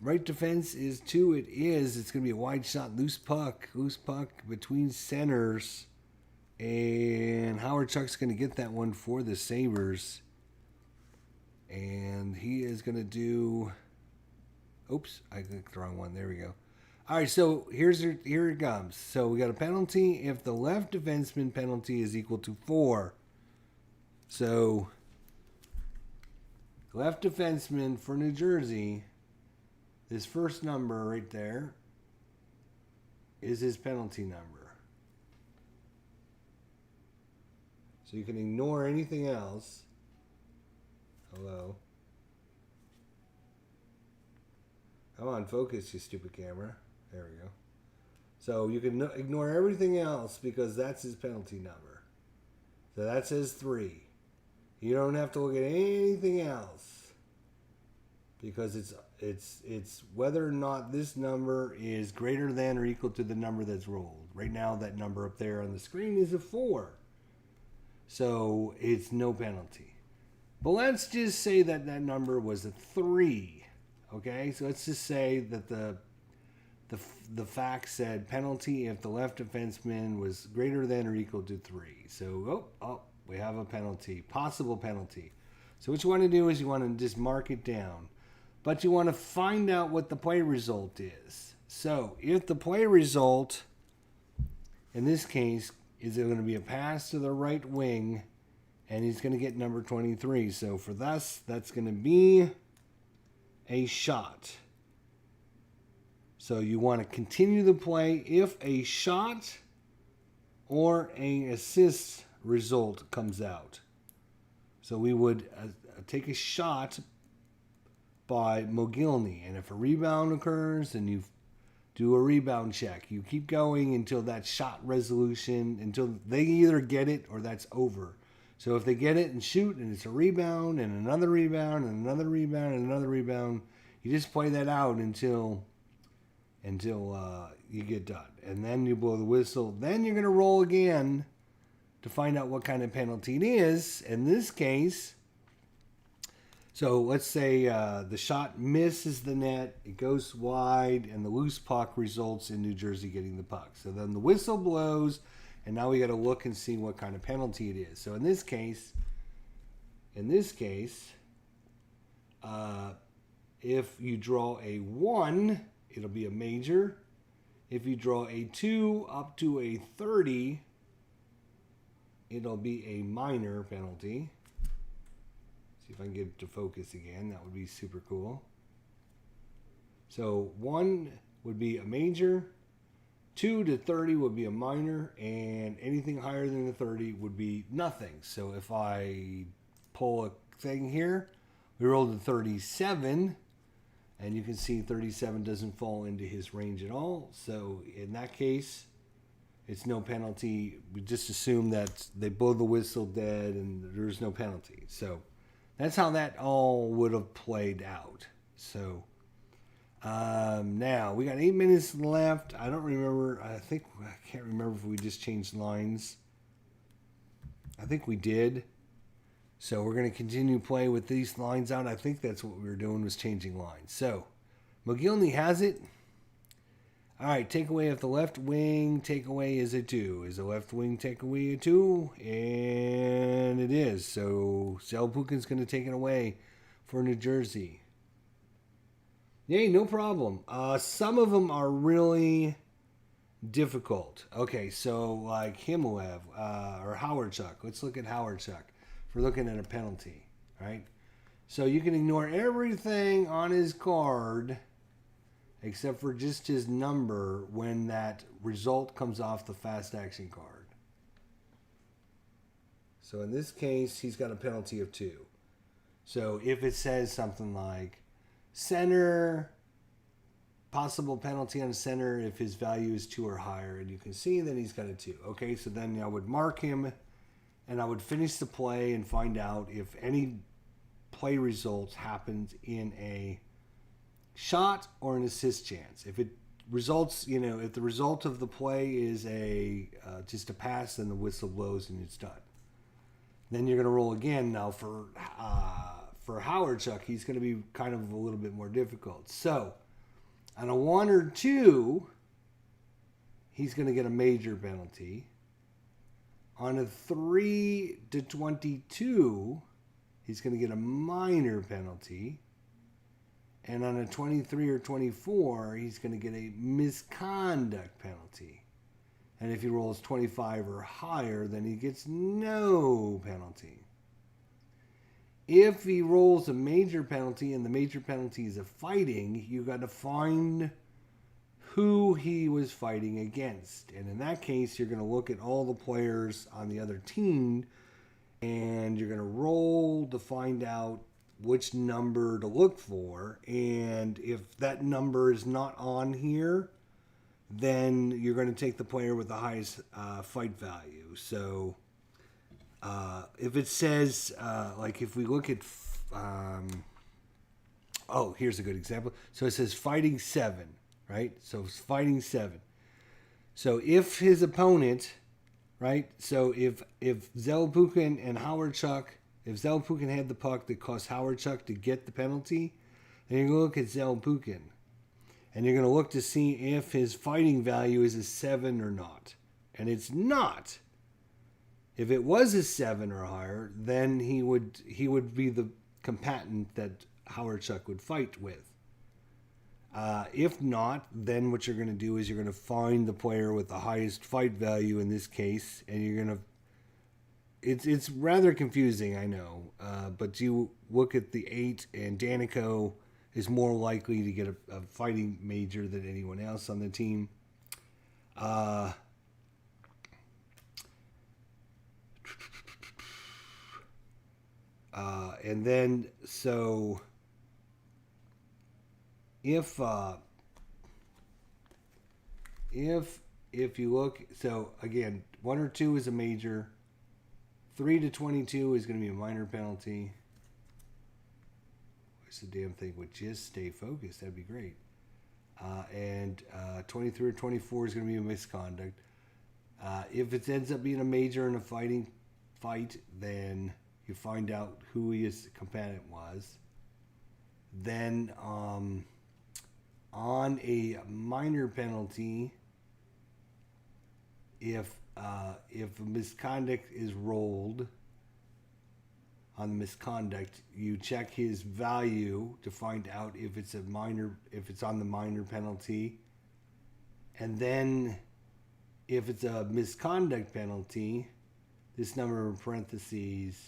Right defense is 2. It is. It's going to be a wide shot. Loose puck between centers. And Howard Chuck's going to get that one for the Sabres. And he is going to do Oops, I clicked the wrong one. There we go. All right, so here it comes. So we got a penalty if the left defenseman penalty is equal to 4. So left defenseman for New Jersey, this first number right there is his penalty number. So you can ignore anything else. Hello. Come on, focus, you stupid camera. There we go. So you can ignore everything else because that's his penalty number. So that says 3. You don't have to look at anything else because it's whether or not this number is greater than or equal to the number that's rolled. Right now, that number up there on the screen is a 4. So it's no penalty. But let's just say that that number was a 3. Okay, so let's just say that the fact said penalty if the left defenseman was greater than or equal to 3. So, we have a penalty, possible penalty. So what you want to do is you want to just mark it down. But you want to find out what the play result is. So if the play result, in this case, is going to be a pass to the right wing, and he's going to get number 23. So for us, that's going to be a shot. So you want to continue the play if a shot or an assist result comes out. So we would take a shot by Mogilny, and if a rebound occurs, then you do a rebound check. You keep going until that shot resolution, until they either get it or that's over. So if they get it and shoot, and it's a rebound, and another rebound, and another rebound, and another rebound, you just play that out until you get done. And then you blow the whistle. Then you're going to roll again to find out what kind of penalty it is. In this case, so let's say the shot misses the net, it goes wide, and the loose puck results in New Jersey getting the puck. So then the whistle blows, and now we got to look and see what kind of penalty it is. So in this case, if you draw a 1, it'll be a major. If you draw a 2 up to a 30, it'll be a minor penalty. See if I can get it to focus again. That would be super cool. So 1 would be a major, 2 to 30 would be a minor, and anything higher than a 30 would be nothing. So if I pull a thing here, we rolled a 37, and you can see 37 doesn't fall into his range at all. So in that case, it's no penalty. We just assume that they blow the whistle dead and there's no penalty. So that's how that all would have played out. So now we got 8 minutes left. I don't remember. I can't remember if we just changed lines. I think we did. So we're going to continue playing with these lines out. I think that's what we were doing, was changing lines. So Mogilny has it. All right, takeaway if the left wing takeaway is a 2. Is the left wing takeaway a 2? And it is. So Zelpukin's going to take it away for New Jersey. Yay, no problem. Some of them are really difficult. Okay, so like Himulev or Howard Chuck. Let's look at Howard Chuck. If we're looking at a penalty, right? So you can ignore everything on his card except for just his number when that result comes off the fast action card. So in this case, he's got a penalty of 2. So if it says something like center, possible penalty on center if his value is 2 or higher, and you can see that he's got a 2. Okay, so then I would mark him, and I would finish the play and find out if any play results happened in a shot or an assist chance. If it results, if the result of the play is just a pass, then the whistle blows and it's done. Then you're going to roll again. Now for Howard Chuck, he's going to be kind of a little bit more difficult. So on a 1 or 2, he's going to get a major penalty. On a 3 to 22, he's going to get a minor penalty. And on a 23 or 24, he's going to get a misconduct penalty. And if he rolls 25 or higher, then he gets no penalty. If he rolls a major penalty and the major penalty is a fighting, you got to find who he was fighting against. And in that case, you're going to look at all the players on the other team and you're going to roll to find out which number to look for. And if that number is not on here, then you're going to take the player with the highest fight value. So if it says, like if we look at, here's a good example. So it says fighting 7, right? So it's fighting 7. So if his opponent, right? So if Zelepukin and Howard Chuck, if Zelepukin had the puck that cost Howard Chuck to get the penalty, then you're going to look at Zelepukin. And you're going to look to see if his fighting value is a 7 or not. And it's not. If it was a 7 or higher, then he would be the combatant that Howard Chuck would fight with. If not, then what you're going to do is you're going to find the player with the highest fight value in this case, and you're going to. It's rather confusing, I know, but you look at the 8, and Danico is more likely to get a fighting major than anyone else on the team. And then, so if you look, so again, 1 or 2 is a major, 3 to 22 is going to be a minor penalty. What's the damn thing? Would just stay focused. That'd be great. And 23 or 24 is going to be a misconduct. If it ends up being a major in a fight, then you find out who his combatant was. Then on a minor penalty, if misconduct is rolled on the misconduct, you check his value to find out if it's on the minor penalty. And then if it's a misconduct penalty, this number in parentheses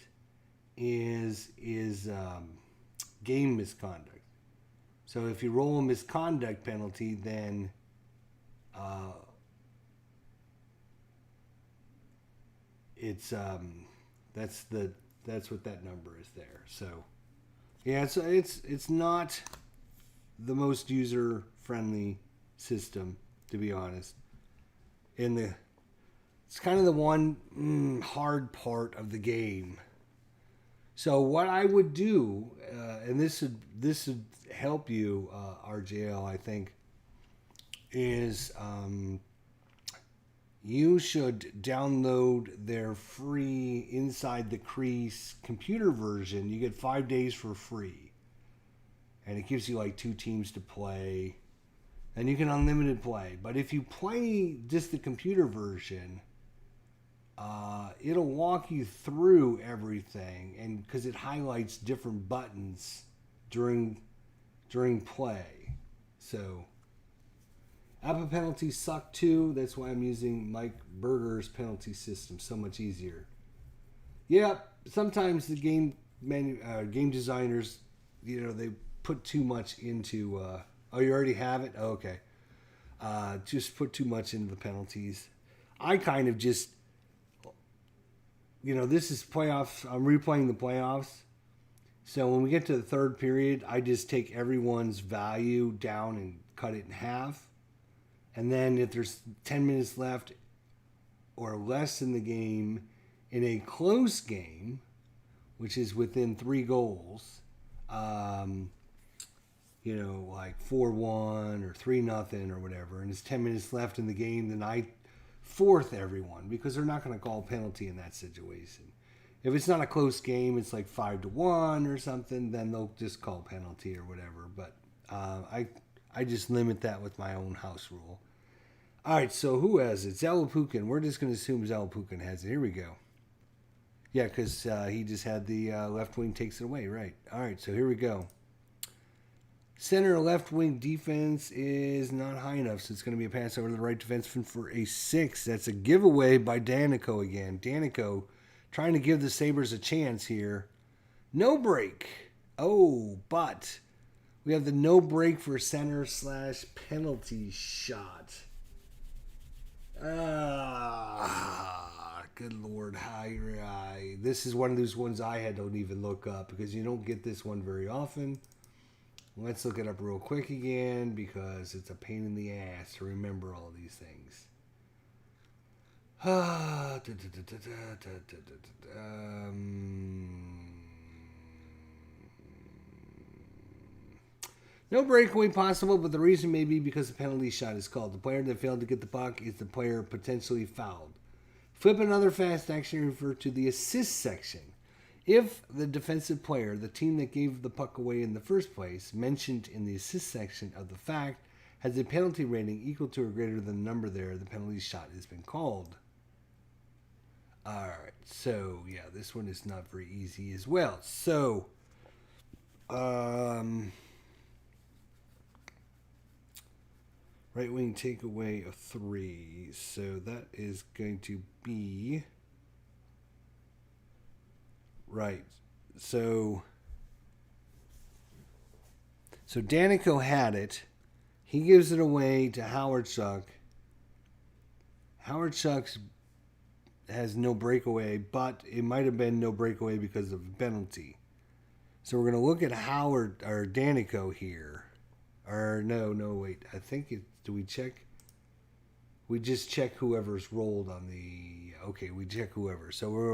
is game misconduct. So if you roll a misconduct penalty, then it's that's what that number is there. So yeah, it's not the most user friendly system, to be honest. It's kind of the one hard part of the game. So what I would do, and this would help you, RJL, I think, is you should download their free Inside the Crease computer version. You get 5 days for free, and it gives you like 2 teams to play, and you can unlimited play. But if you play just the computer version, it'll walk you through everything, and because it highlights different buttons during play. So Apple penalties suck too. That's why I'm using Mike Berger's penalty system. So much easier. Yeah, sometimes the game designers, they put too much into. Oh, you already have it? Oh, okay. Just put too much into the penalties. I kind of just. This is playoffs. I'm replaying the playoffs. So when we get to the third period, I just take everyone's value down and cut it in half. And then if there's 10 minutes left or less in the game, in a close game, which is within 3 goals, like 4-1 or 3-0 or whatever, and it's 10 minutes left in the game, then I fourth everyone, because they're not going to call a penalty in that situation. If it's not a close game, it's like 5-1 or something, then they'll just call penalty or whatever. But I just limit that with my own house rule. All right, so who has it? Zelepukin. We're just going to assume Zelepukin has it. Here we go. Yeah, because he just had the left wing takes it away, right? All right, so here we go. Center left wing defense is not high enough, so it's going to be a pass over to the right defenseman for a 6. That's a giveaway by Danico again. Danico trying to give the Sabres a chance here. No break. Oh, but we have the no break for center / penalty shot. Good Lord. This is one of those ones I had to even look up because you don't get this one very often. Let's look it up real quick again because it's a pain in the ass to remember all these things. No breakaway possible, but the reason may be because the penalty shot is called. The player that failed to get the puck is the player potentially fouled. Flip another fast action referred to the assist section. If the defensive player, the team that gave the puck away in the first place, mentioned in the assist section of the fact, has a penalty rating equal to or greater than the number there, the penalty shot has been called. Alright, so yeah, this one is not very easy as well. So, right wing takeaway of 3. So that is going to be... Right. So Danico had it. He gives it away to Howard Chuck. Howard Chuck has no breakaway, but it might have been no breakaway because of a penalty. So we're going to look at Howard or Danico here. Or no, wait. I think it. Do we check? We just check whoever's rolled on the. Okay, we check whoever. So we're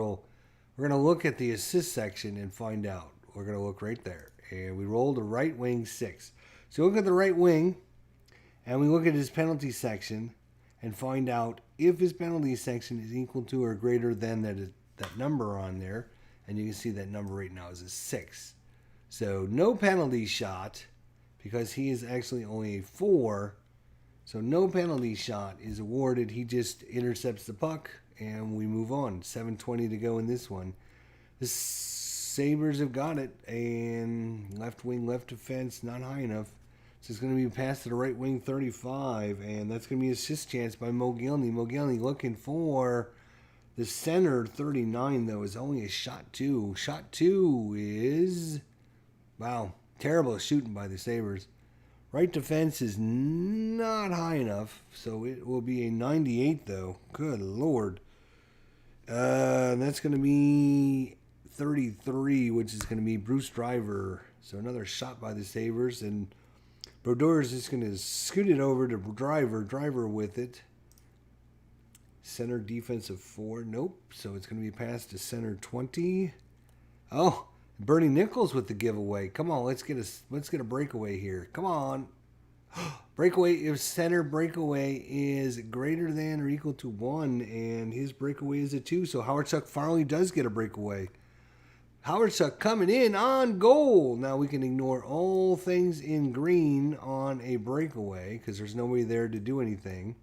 going to look at the assist section and find out. We're going to look right there. And we rolled a right wing 6. So look at the right wing, and we look at his penalty section and find out if his penalty section is equal to or greater than that number on there. And you can see that number right now is a 6. So no penalty shot because he is actually only a 4. So no penalty shot is awarded. He just intercepts the puck. And we move on. 7:20 to go in this one. The Sabres have got it. And left wing, left defense, not high enough. So it's going to be passed to the right wing 35. And that's going to be an assist chance by Mogilny. Mogilny looking for the center 39, though, is only a shot 2. Shot 2 is... Wow. Terrible shooting by the Sabres. Right defense is not high enough. So it will be a 98, though. Good Lord. That's going to be 33, which is going to be Bruce Driver. So another shot by the Sabres. And Brodeur is just going to scoot it over to Driver. Driver with it. Center defensive 4. Nope. So it's going to be passed to center 20. Oh, Bernie Nichols with the giveaway. Come on, let's get a breakaway here. Come on. Breakaway, if center breakaway is greater than or equal to 1, and his breakaway is a 2, so Howard Chuck finally does get a breakaway. Howard Chuck coming in on goal. Now we can ignore all things in green on a breakaway because there's nobody there to do anything.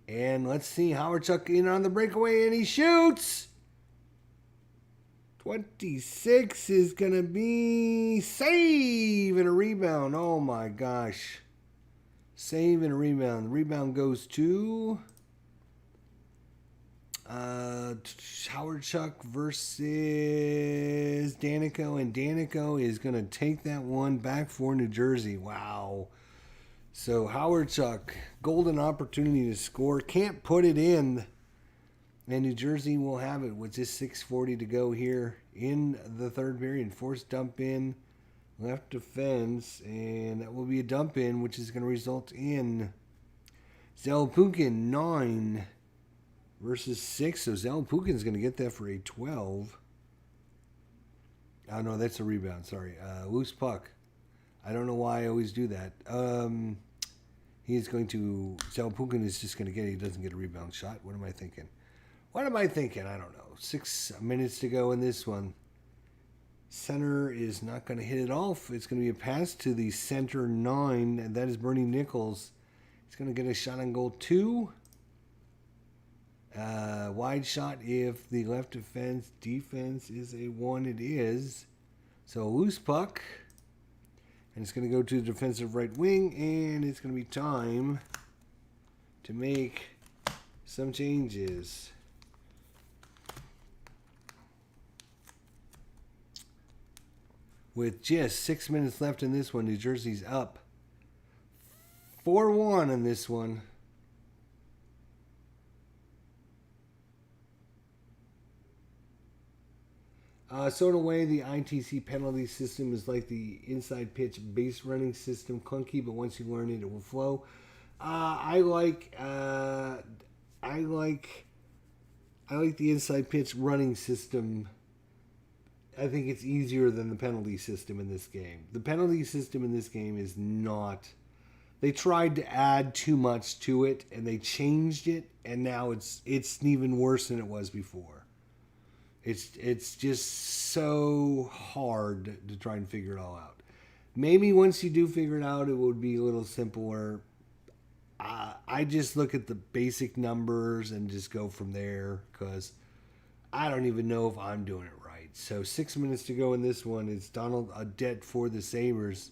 And let's see, Howard Chuck in on the breakaway, and he shoots. 26 is going to be save and a rebound. Oh, my gosh. Save and a rebound. The rebound goes to Howard Chuck versus Danico. And Danico is going to take that one back for New Jersey. Wow. So Howard Chuck, golden opportunity to score. Can't put it in. And New Jersey will have it with just 6:40 to go here in the third period. Forced dump in, left defense, and that will be a dump in, which is going to result in Zelpukin 9 versus 6. So Zelpukin is going to get that for a 12. Oh, no, that's a rebound. Sorry. Loose puck. I don't know why I always do that. Zelpukin is just going to get it. He doesn't get a rebound shot. What am I thinking? I don't know. 6 minutes to go in this one. Center is not going to hit it off. It's going to be a pass to the center 9, and that is Bernie Nichols. He's going to get a shot on goal 2. Wide shot if the left defense is a 1. It is. So loose puck. And it's going to go to the defensive right wing, and it's going to be time to make some changes. With just 6 minutes left in this one, New Jersey's up 4-1 in this one. So in a way, the ITC penalty system is like the inside pitch base running system, clunky, but once you learn it, it will flow. I like the inside pitch running system. I think it's easier than the penalty system in this game. The penalty system in this game is not. They tried to add too much to it, and they changed it, and now it's even worse than it was before. It's just so hard to try and figure it all out. Maybe once you do figure it out, it would be a little simpler. I just look at the basic numbers and just go from there because I don't even know if I'm doing it right. So 6 minutes to go in this one. It's Donald Audette for the Sabres.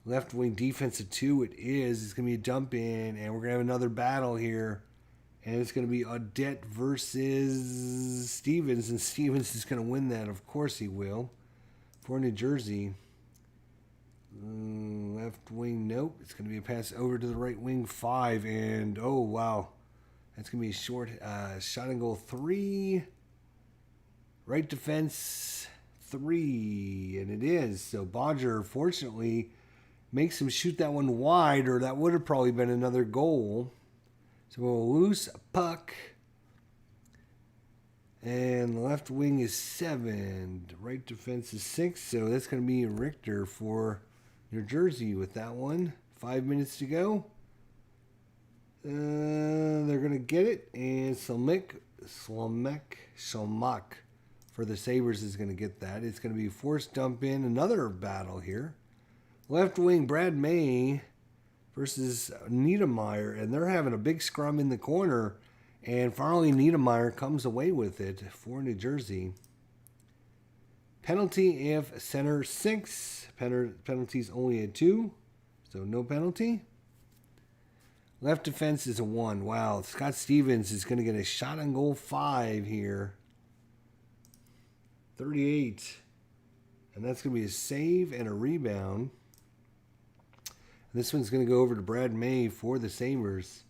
Left wing defense of 2. It is. It's going to be a dump in, and we're going to have another battle here. And it's going to be Audette versus Stevens. And Stevens is going to win that. Of course he will. For New Jersey. Left wing, nope. It's going to be a pass over to the right wing, 5. And, oh, wow. That's going to be a short shot and goal, 3. Right defense, 3. And it is. So Bodger, fortunately, makes him shoot that one wide, or that would have probably been another goal. So we'll loose puck. And the left wing is 7. Right defense is 6. So that's going to be Richter for New Jersey with that one. 5 minutes to go. They're going to get it. And Slomek for the Sabres is going to get that. It's going to be forced dump in. Another battle here. Left wing, Brad May versus Niedermeyer, and they're having a big scrum in the corner, and finally Niedermeyer comes away with it for New Jersey. Penalty if center 6. Penalties only at 2, so no penalty. Left defense is a 1. Wow, Scott Stevens is going to get a shot on goal, 5 here. 38. And that's going to be a save and a rebound. This one's going to go over to Brad May for the Sabres.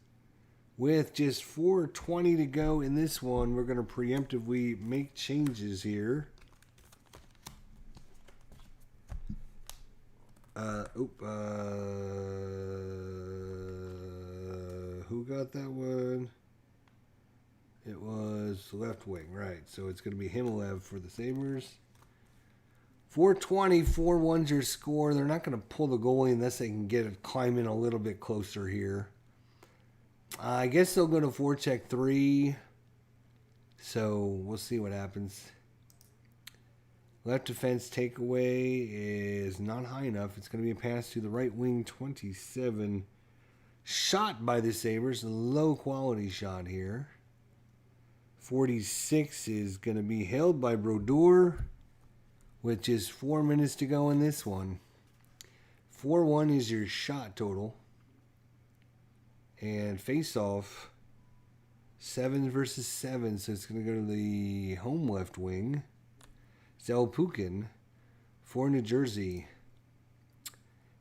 With just 4:20 to go in this one, we're going to preemptively make changes here. Who got that one? It was left wing, right. So it's going to be Himalev for the Sabres. 4:20, 4-1's your score. They're not going to pull the goalie unless they can get it climbing a little bit closer here. I guess they'll go to forecheck 3. So we'll see what happens. Left defense takeaway is not high enough. It's going to be a pass to the right wing, 27. Shot by the Sabres. A low quality shot here. 46 is going to be held by Brodeur. With just 4 minutes to go in this one. 4-1 is your shot total. And face-off, 7 versus 7. So it's going to go to the home left wing. Zelpukin for New Jersey.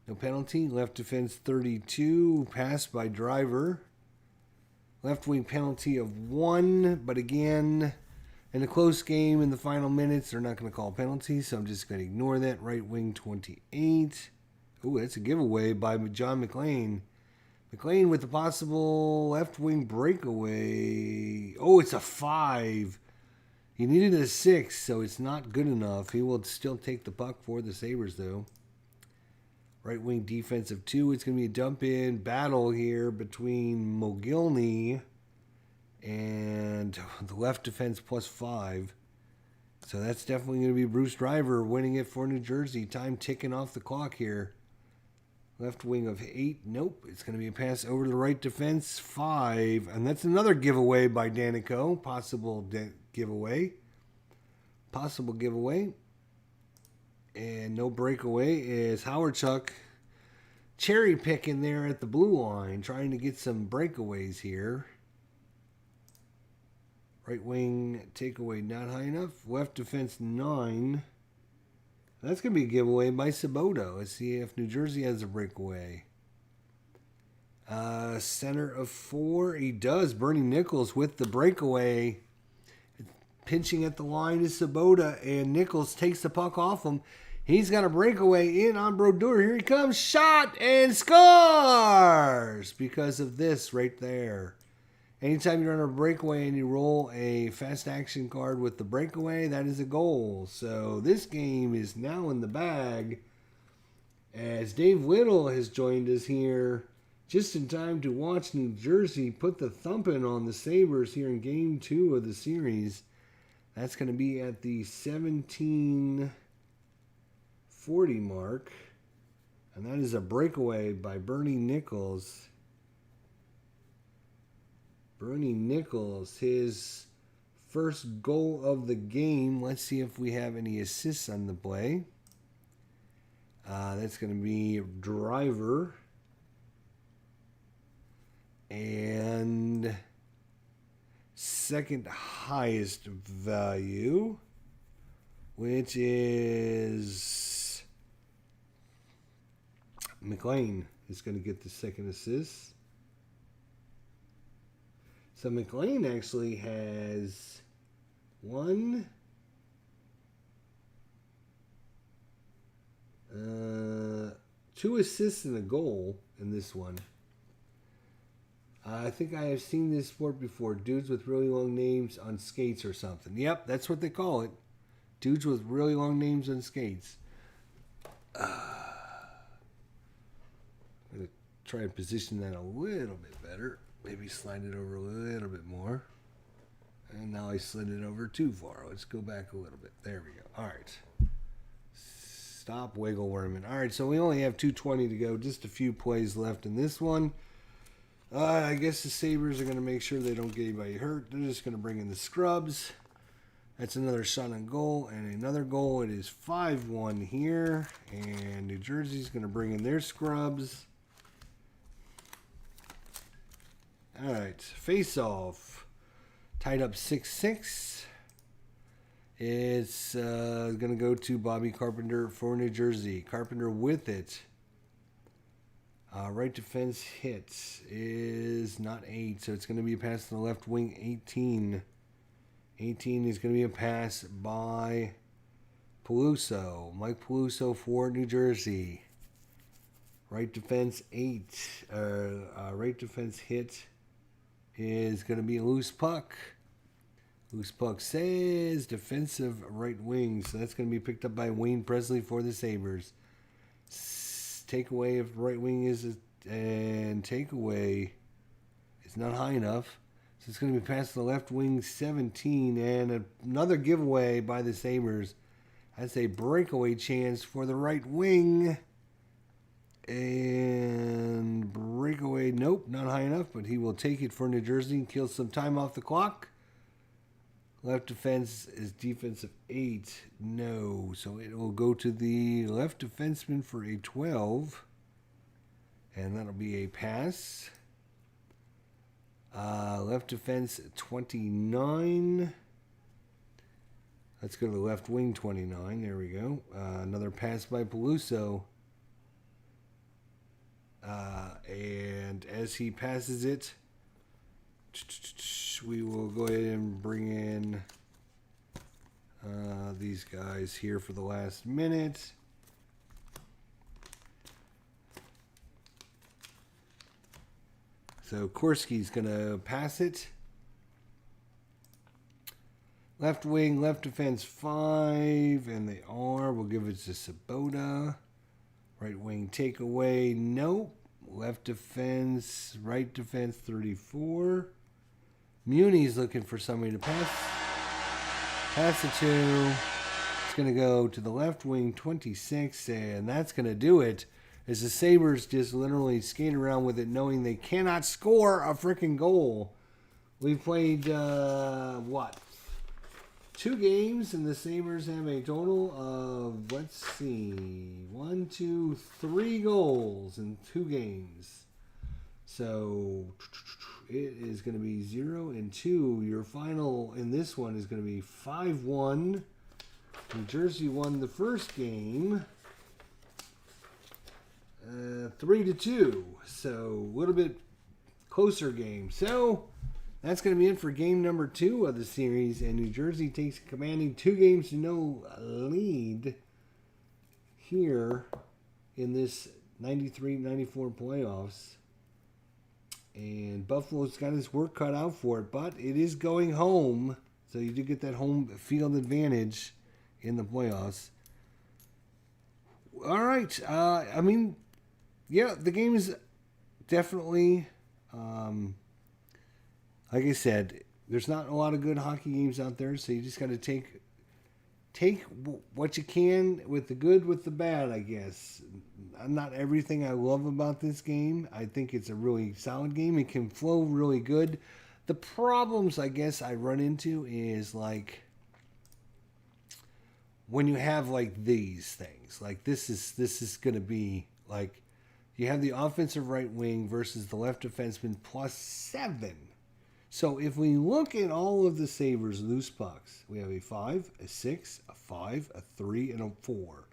No penalty. Left defense 32. Pass by Driver. Left wing penalty of 1. But again, in a close game in the final minutes, they're not going to call penalties, so I'm just going to ignore that. Right wing 28. Oh, that's a giveaway by John McLean. McLean with the possible left wing breakaway. Oh, it's a 5. He needed a 6, so it's not good enough. He will still take the puck for the Sabres, though. Right wing defensive 2. It's going to be a dump in battle here between Mogilny and the left defense plus 5. So that's definitely going to be Bruce Driver winning it for New Jersey. Time ticking off the clock here. Left wing of 8. Nope. It's going to be a pass over to the right defense. 5. And that's another giveaway by Danico. Possible giveaway. And no breakaway is Howard Chuck cherry picking there at the blue line, trying to get some breakaways here. Right wing takeaway not high enough. Left defense 9. That's going to be a giveaway by Sabota. Let's see if New Jersey has a breakaway. Center of 4. He does. Bernie Nichols with the breakaway. Pinching at the line is Sabota, and Nichols takes the puck off him. He's got a breakaway in on Brodeur. Here he comes. Shot and scores because of this right there. Anytime you run a breakaway and you roll a fast action card with the breakaway, that is a goal. So this game is now in the bag as Dave Whittle has joined us here just in time to watch New Jersey put the thumping on the Sabres here in Game 2 of the series. That's going to be at the 17:40 mark. And that is a breakaway by Bernie Nichols. Bernie Nichols, his first goal of the game. Let's see if we have any assists on the play. That's going to be Driver. And second highest value, which is McLean is going to get the second assist. So McLean actually has 2 assists and a goal in this one. I think I have seen this sport before. Dudes with really long names on skates or something. Yep, that's what they call it. Dudes with really long names on skates. I'm going to try and position that a little bit better. Maybe slide it over a little bit more. And now I slid it over too far. Let's go back a little bit. There we go. All right. Stop wiggle worming. All right, so we only have 2:20 to go. Just a few plays left in this one. I guess the Sabres are going to make sure they don't get anybody hurt. They're just going to bring in the scrubs. That's another shot on goal and another goal. It is 5-1 here. And New Jersey's going to bring in their scrubs. All right, face-off. Tied up 6-6. It's going to go to Bobby Carpenter for New Jersey. Carpenter with it. Right defense hits is not 8, so it's going to be a pass to the left wing, 18. 18 is going to be a pass by Peluso. Mike Peluso for New Jersey. Right defense 8. Right defense hit is going to be a loose puck. Loose puck says defensive right wing, so that's going to be picked up by Wayne Presley for the Sabres. Takeaway of right wing and takeaway is not high enough. So it's going to be past the left wing 17 and another giveaway by the Sabres. That's a breakaway chance for the right wing. And breakaway, nope, not high enough, but he will take it for New Jersey and kill some time off the clock. Left defense is defensive 8. No. So it will go to the left defenseman for a 12. And that'll be a pass. Left defense 29. Let's go to the left wing 29. There we go. Another pass by Peluso. And as he passes it, we will go ahead and bring in these guys here for the last minute. So Korski's going to pass it. Left wing, left defense 5, and they are. We'll give it to Sabota. Right wing takeaway, nope. Left defense, right defense 34. Muni's looking for somebody to pass. Pass it to. It's going to go to the left wing 26, and that's going to do it. As the Sabres just literally skate around with it, knowing they cannot score a freaking goal. We've played, 2 2 games, and the Sabres have a total of, let's see, 1, 2, 3 goals in 2 games. So it is going to be 0-2. Your final in this one is going to be 5-1. New Jersey won the first game 3-2. So a little bit closer game. So that's going to be it for game number 2 of the series. And New Jersey takes a commanding 2-0 lead here in this 93-94 playoffs. And Buffalo's got his work cut out for it, but it is going home. So you do get that home field advantage in the playoffs. All right. I mean, yeah, the game is definitely, like I said, there's not a lot of good hockey games out there, so you just got to take what you can with the good, with the bad, I guess. Not everything I love about this game. I think it's a really solid game. It can flow really good. The problems, I guess, I run into is like when you have like these things. Like this is going to be like you have the offensive right wing versus the left defenseman +7. So if we look at all of the Sabres loose pucks, we have a 5, a 6, a 5, a 3, and a 4.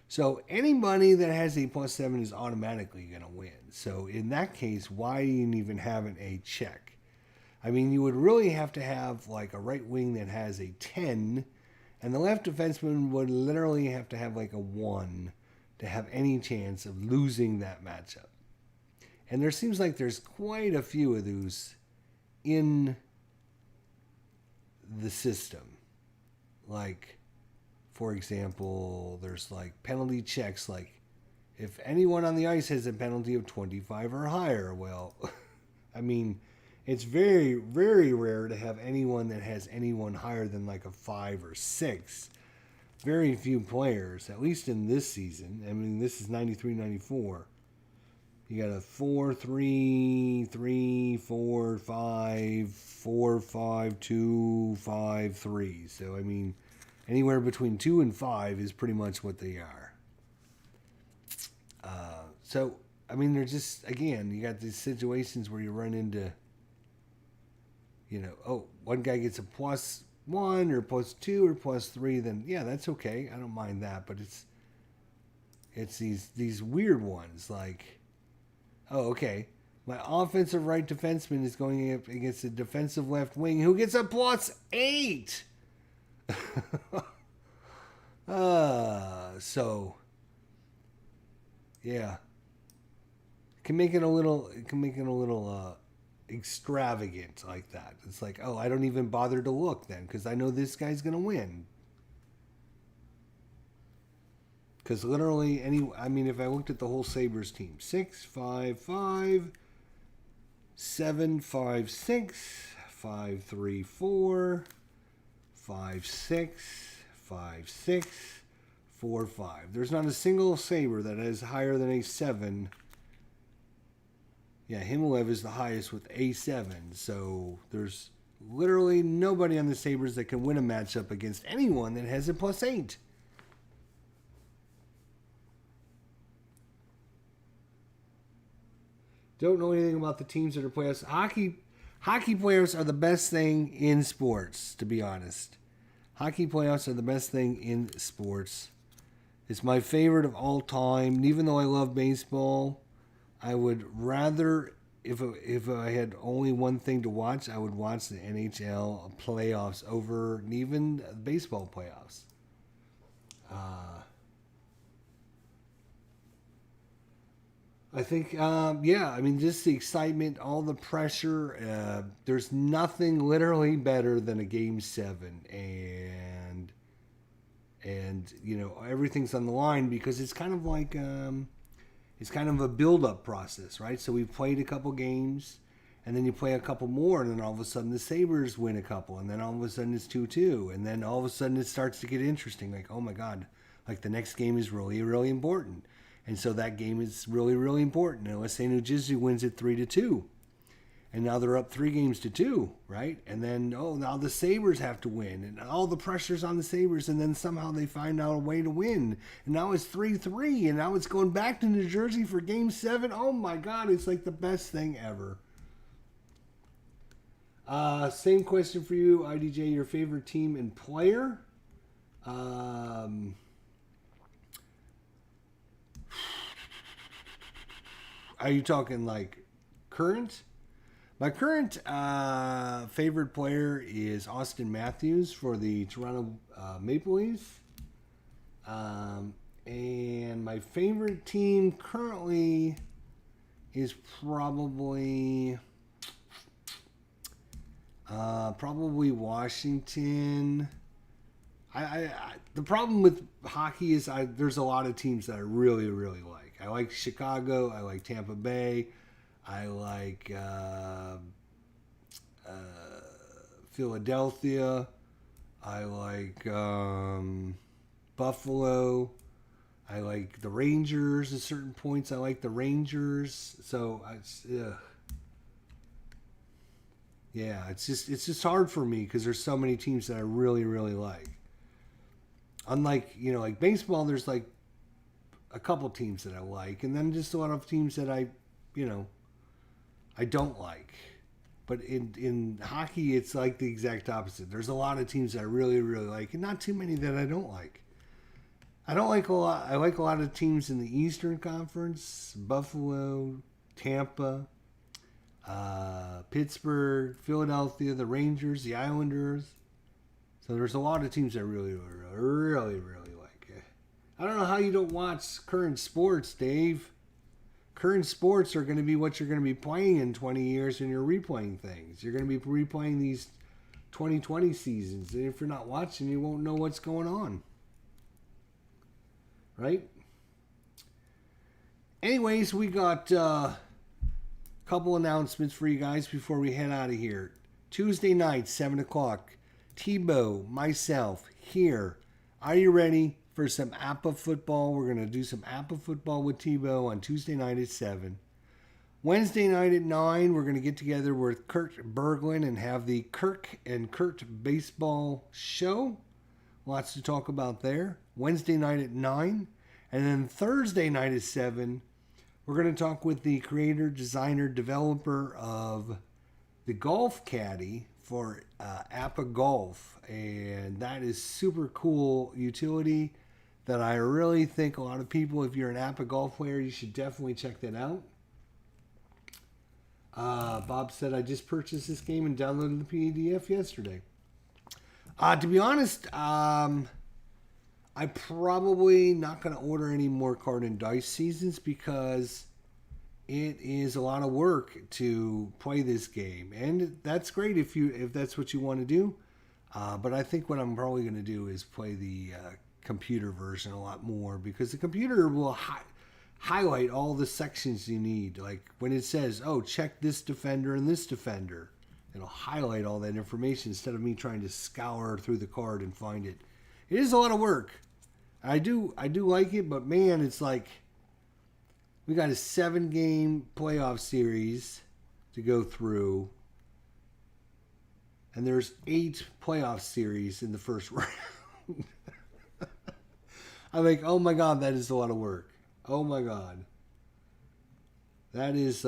So anybody that has a +7 is automatically going to win. So in that case, why even having a check? I mean, you would really have to have like a right wing that has a 10, and the left defenseman would literally have to have like a 1 to have any chance of losing that matchup. And there seems like there's quite a few of those in the system. Like, for example, there's like penalty checks. Like, if anyone on the ice has a penalty of 25 or higher, well, I mean, it's very, very rare to have anyone that has anyone higher than like a 5 or 6. Very few players, at least in this season. I mean, this is 93-94. You got a 4, 3, 3, 4, 5, 4, 5, 2, 5, 3. So, I mean, anywhere between 2 and 5 is pretty much what they are. So, I mean, they're just, again, you got these situations where you run into, you know, oh, one guy gets a +1 or +2 or +3, then, yeah, that's okay. I don't mind that. But it's these weird ones like, oh, okay. My offensive right defenseman is going up against a defensive left wing who gets a +8. So, yeah, it can make it a little extravagant like that. It's like, oh, I don't even bother to look then because I know this guy's gonna win. Because literally, if I looked at the whole Sabres team, 6, 5, 5, 7, 5, 6, 5, 3, 4, 5, 6, 5, 6, 4, 5. There's not a single Sabre that is higher than a 7. Yeah, Himmelev is the highest with a 7. So there's literally nobody on the Sabres that can win a matchup against anyone that has a +8. Don't know anything about the teams that are playoffs. Hockey playoffs are the best thing in sports, to be honest. Hockey playoffs are the best thing in sports. It's my favorite of all time. And even though I love baseball, I would rather, if I had only one thing to watch, I would watch the NHL playoffs over even the baseball playoffs. I think, just the excitement, all the pressure. There's nothing literally better than a Game 7. And everything's on the line because it's kind of like, it's kind of a build-up process, right? So we've played a couple games, and then you play a couple more, and then all of a sudden the Sabres win a couple, and then all of a sudden it's 2-2, and then all of a sudden it starts to get interesting. Like, oh my God, like the next game is really, really important. And so that game is really, really important. Now, let's say New Jersey wins it 3-2. And now they're up 3-2, right? And then, now the Sabres have to win. And all the pressure's on the Sabres. And then somehow they find out a way to win. And now it's 3-3. And now it's going back to New Jersey for Game 7. Oh, my God. It's like the best thing ever. Same question for you, IDJ. Your favorite team and player? Are you talking like current? My current favorite player is Austin Matthews for the Toronto Maple Leafs. And my favorite team currently is probably Washington. The problem with hockey is there's a lot of teams that I really, really like. I like Chicago. I like Tampa Bay. I like Philadelphia. I like Buffalo. I like the Rangers at certain points. I like the Rangers. So it's just hard for me because there's so many teams that I really, really like. Unlike, like baseball, there's like a couple teams that I like, and then just a lot of teams that I don't like. But in hockey, it's like the exact opposite. There's a lot of teams that I really, really like, and not too many that I don't like. I don't like a lot. I like a lot of teams in the Eastern Conference: Buffalo, Tampa, Pittsburgh, Philadelphia, the Rangers, the Islanders. So there's a lot of teams I really, really, really, really like. I don't know how you don't watch current sports, Dave. Current sports are going to be what you're going to be playing in 20 years when you're replaying things. You're going to be replaying these 2020 seasons. And if you're not watching, you won't know what's going on. Right? Anyways, we got a couple announcements for you guys before we head out of here. Tuesday night, 7 o'clock. Tebow, myself, here. Are you ready for some APA football? We're going to do some APA football with Tebow on Tuesday night at 7. Wednesday night at 9, we're going to get together with Kurt Berglund and have the Kirk and Kurt baseball show. Lots to talk about there. Wednesday night at 9. And then Thursday night at 7, we're going to talk with the creator, designer, developer of the Golf Caddy for APA Golf. And that is super cool utility that I really think a lot of people, if you're an APA Golf player, you should definitely check that out. Bob said, I just purchased this game and downloaded the PDF yesterday. To be honest, I'm probably not going to order any more card and dice seasons because it is a lot of work to play this game. And that's great if that's what you want to do. But I think what I'm probably going to do is play the computer version a lot more because the computer will highlight all the sections you need. Like when it says, check this defender and this defender. It'll highlight all that information instead of me trying to scour through the card and find it. It is a lot of work. I do like it, but man, it's like we got a 7-game playoff series to go through. And there's 8 playoff series in the first round. I'm like, oh my God, that is a lot of work. Oh my God. That is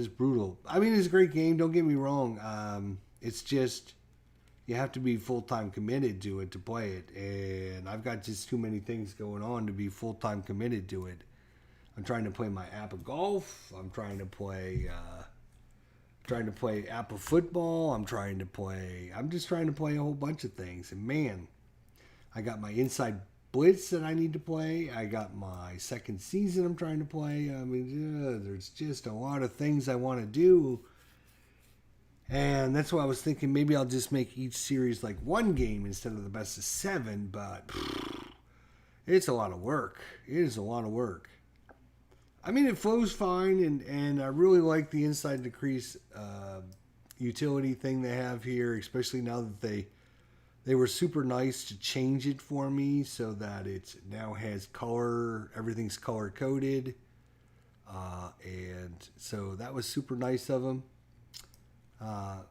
brutal. I mean, it's a great game. Don't get me wrong. It's just you have to be full-time committed to it to play it, and I've got just too many things going on to be full-time committed to it. I'm trying to play my APA Golf. I'm trying to play APA football. I'm just trying to play a whole bunch of things. And man, I got my Inside Blitz that I need to play. I got my second season I'm trying to play. I mean, there's just a lot of things I want to do. And that's why I was thinking maybe I'll just make each series like one game instead of the best of 7. But it's a lot of work. It is a lot of work. I mean, it flows fine, and I really like the Inside the Crease utility thing they have here, especially now that they were super nice to change it for me so that it now has color. Everything's color coded. And so that was super nice of them.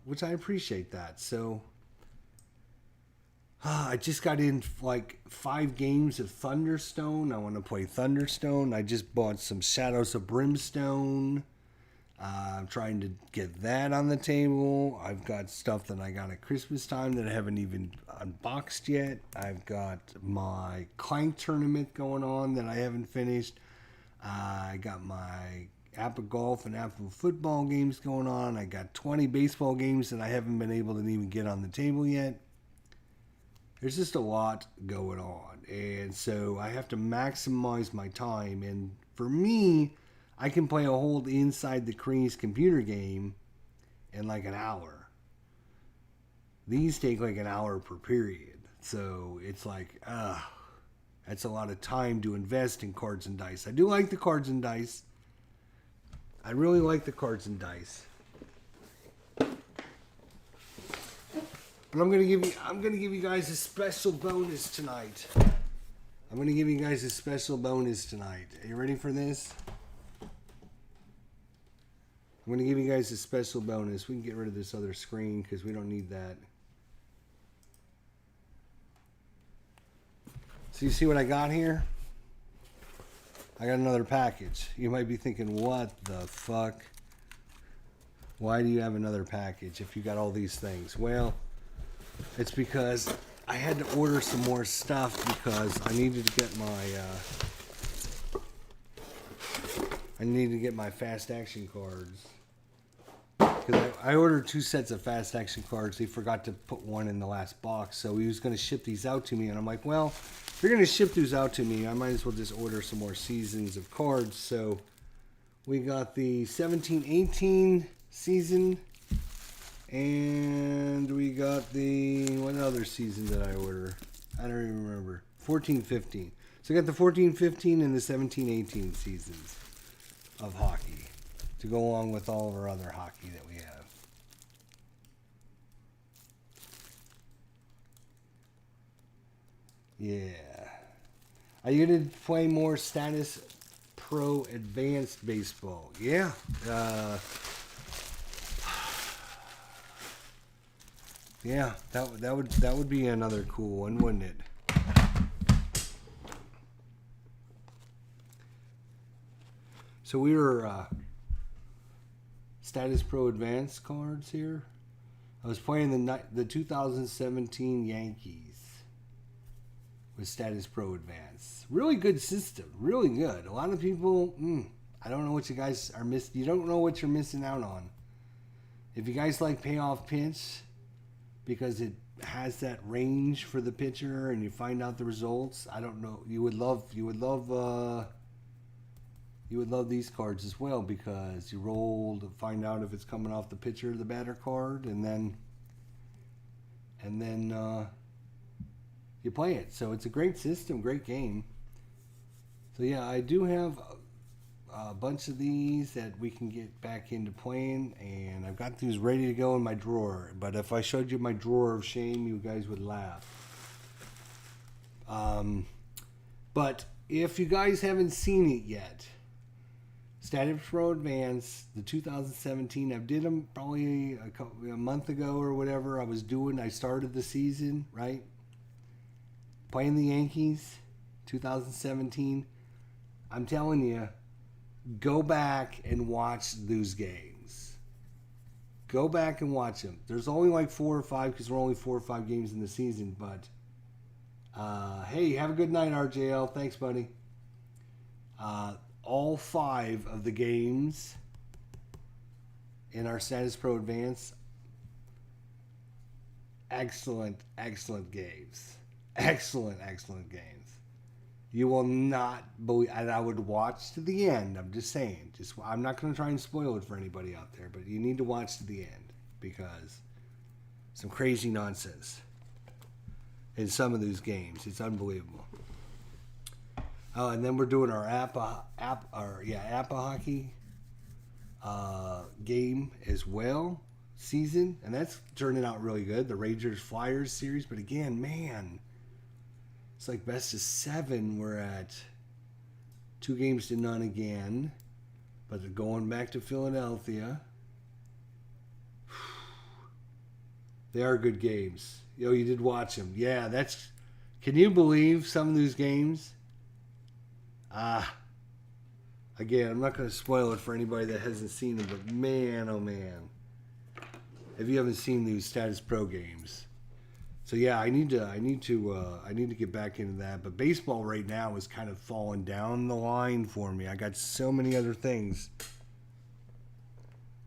which I appreciate that. So I just got in like 5 games of Thunderstone. I want to play Thunderstone. I just bought some Shadows of Brimstone. I'm trying to get that on the table. I've got stuff that I got at Christmas time that I haven't even unboxed yet. I've got my Clank tournament going on that I haven't finished. I got my Apple Golf and Apple Football games going on. I got 20 baseball games that I haven't been able to even get on the table yet. There's just a lot going on. And so I have to maximize my time. And for me, I can play a whole Inside the CREASE computer game in like an hour. These take like an hour per period. So it's like, that's a lot of time to invest in cards and dice. I do like the cards and dice. I really like the cards and dice. But I'm gonna give you guys a special bonus tonight. I'm gonna give you guys a special bonus tonight. Are you ready for this? I'm going to give you guys a special bonus. We can get rid of this other screen because we don't need that. So you see what I got here? I got another package. You might be thinking, what the fuck? Why do you have another package if you got all these things? Well, it's because I had to order some more stuff because I needed to get my fast action cards. Because I ordered 2 sets of fast action cards. They forgot to put one in the last box. So he was going to ship these out to me. And I'm like, well, if you're going to ship these out to me, I might as well just order some more seasons of cards. So we got the 17-18 season. And we got the, what other season did I order? I don't even remember. 14-15. So I got the 14-15 and the 17-18 seasons of hockey to go along with all of our other hockey that we have. Yeah. Are you going to play more Status Pro Advanced Baseball? Yeah. Yeah, that would be another cool one, wouldn't it? So we were Status Pro Advanced cards here. I was playing the 2017 Yankees with Status Pro Advance. Really good system, really good. A lot of people, I don't know what you guys are missing. You don't know what you're missing out on. If you guys like payoff pitch, because it has that range for the pitcher and you find out the results, I don't know. You would love these cards as well, because you roll to find out if it's coming off the pitcher or the batter card, and then you play it. So it's a great system, great game. So yeah, I do have a bunch of these that we can get back into playing, and I've got these ready to go in my drawer. But if I showed you my drawer of shame, you guys would laugh. But if you guys haven't seen it yet, Status Pro Advance, the 2017, I did them probably a month ago or whatever. I started the season, right? Playing the Yankees, 2017. I'm telling you, go back and watch those games. Go back and watch them. There's only like 4 or 5, because we're only 4 or 5 games in the season. But, hey, have a good night, RJL. Thanks, buddy. All 5 of the games in our Status Pro Advance, excellent games. Excellent games. You will not believe, and I would watch to the end. I'm just saying. I'm not going to try and spoil it for anybody out there, but you need to watch to the end, because some crazy nonsense in some of these games. It's unbelievable. Oh, and then we're doing our Appa hockey game as well, season, and that's turning out really good. The Rangers Flyers series, but again, man, it's like best of 7. We're at 2 games to none again, but they're going back to Philadelphia. They are good games. Yo, you did watch them. Yeah, that's... Can you believe some of these games? Again, I'm not going to spoil it for anybody that hasn't seen them, but man, oh man. If you haven't seen these Status Pro games. So yeah, I need to get back into that. But baseball right now is kind of falling down the line for me. I got so many other things.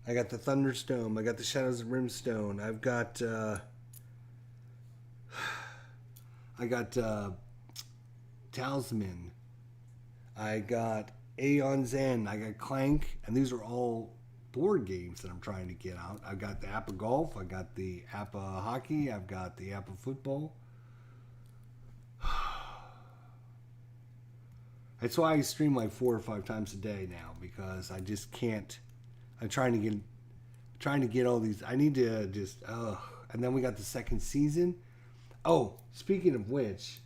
I got the Thunderstorm. I got the Shadows of Brimstone. I've got Talisman. I got Aeon's End. I got Clank. And these are all board games that I'm trying to get out. I've got the app of golf. I got the app of hockey. I've got the app of football. That's why I stream like 4 or 5 times a day now, because I just can't. I'm trying to get all these. I need to just. And then we got the second season. Oh, speaking of which,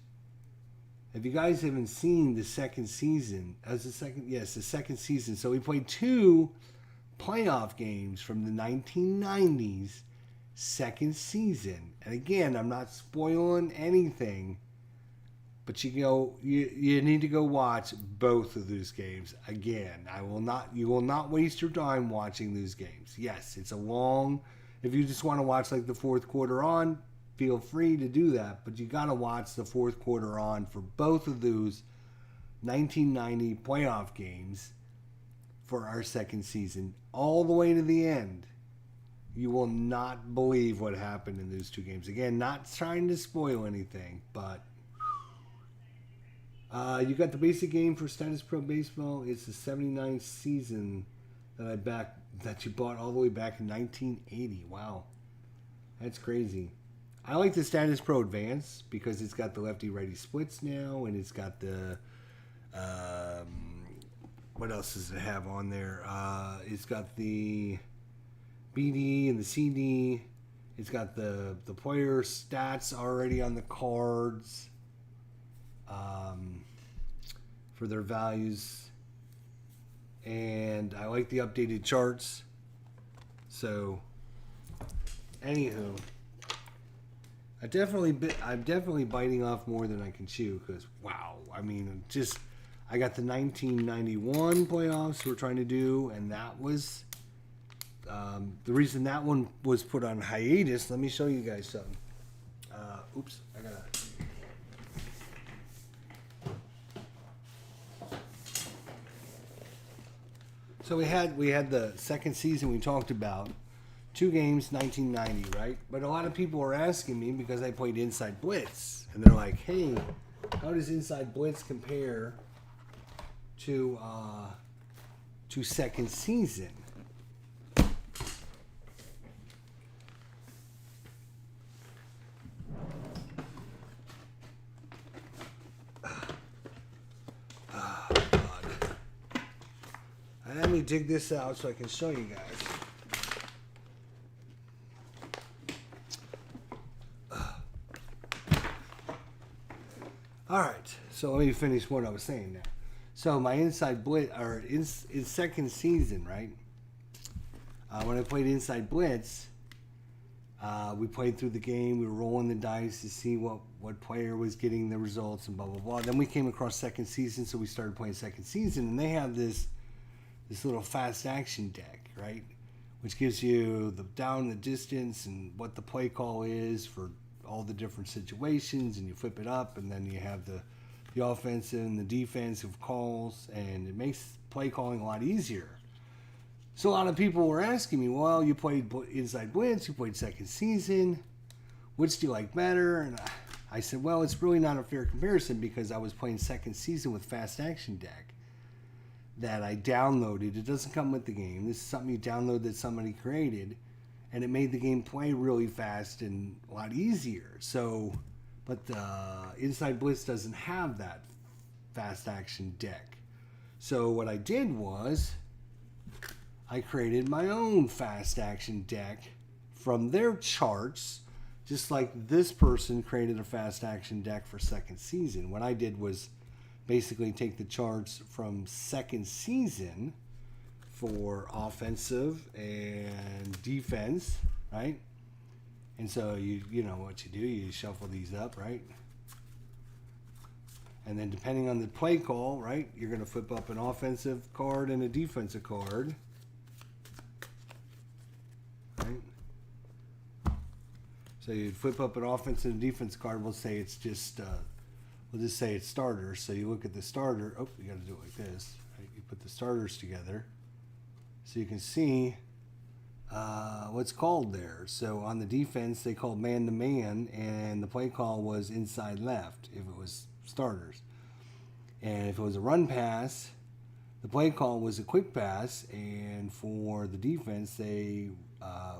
if you guys haven't seen the second season, the second season. So we played 2 playoff games from the 1990s second season. And again, I'm not spoiling anything, but you need to go watch both of those games. Again, you will not waste your time watching those games. Yes, it's a long, if you just want to watch like the fourth quarter on, feel free to do that, but you got to watch the fourth quarter on for both of those 1990 playoff games for our second season, all the way to the end. You will not believe what happened in those 2 games. Again, not trying to spoil anything, but you got the basic game for Status Pro Baseball. It's the 79th season that you bought all the way back in 1980. Wow, that's crazy. I like the Status Pro Advance because it's got the lefty-righty splits now, and it's got the what else does it have on there? It's got the BD and the CD. It's got the player stats already on the cards for their values. And I like the updated charts. So, anywho, I'm definitely biting off more than I can chew, because wow, I mean, I got the 1991 playoffs we're trying to do, and that was the reason that one was put on hiatus. Let me show you guys something. Oops, I gotta. So we had the second season we talked about. 2 games, 1990, right? But a lot of people were asking me, because I played Inside Blitz, and they're like, "Hey, how does Inside Blitz compare to second season?" God. And let me dig this out so I can show you guys. All right, so let me finish what I was saying now. So my Inside Blitz, or in second season, right? When I played Inside Blitz, we played through the game. We were rolling the dice to see what player was getting the results and blah, blah, blah. Then we came across second season, so we started playing second season. And they have this little fast action deck, right? Which gives you the down, the distance, and what the play call is for all the different situations, and you flip it up, and then you have the offensive and the defensive calls, and it makes play calling a lot easier. So a lot of people were asking me, well, you played Inside Blitz, you played second season, which do you like better? And I said, well, it's really not a fair comparison, because I was playing second season with Fast Action Deck that I downloaded. It doesn't come with the game. This is something you download that somebody created, and it made the game play really fast and a lot easier. So, but Inside Blitz doesn't have that fast action deck. So what I did was I created my own fast action deck from their charts, just like this person created a fast action deck for second season. What I did was basically take the charts from second season for offensive and defense, right? And so you know what you do, you shuffle these up, right? And then depending on the play call, right, you're going to flip up an offensive card and a defensive card. Right? So you'd flip up an offensive and defensive card. We'll say it's just, we'll just say it's starters. So you look at the starter. Oh, you got to do it like this. Right? You put the starters together. So you can see what's called there. So on the defense, they called man-to-man, and the play call was inside left if it was starters. And if it was a run pass, the play call was a quick pass, and for the defense, they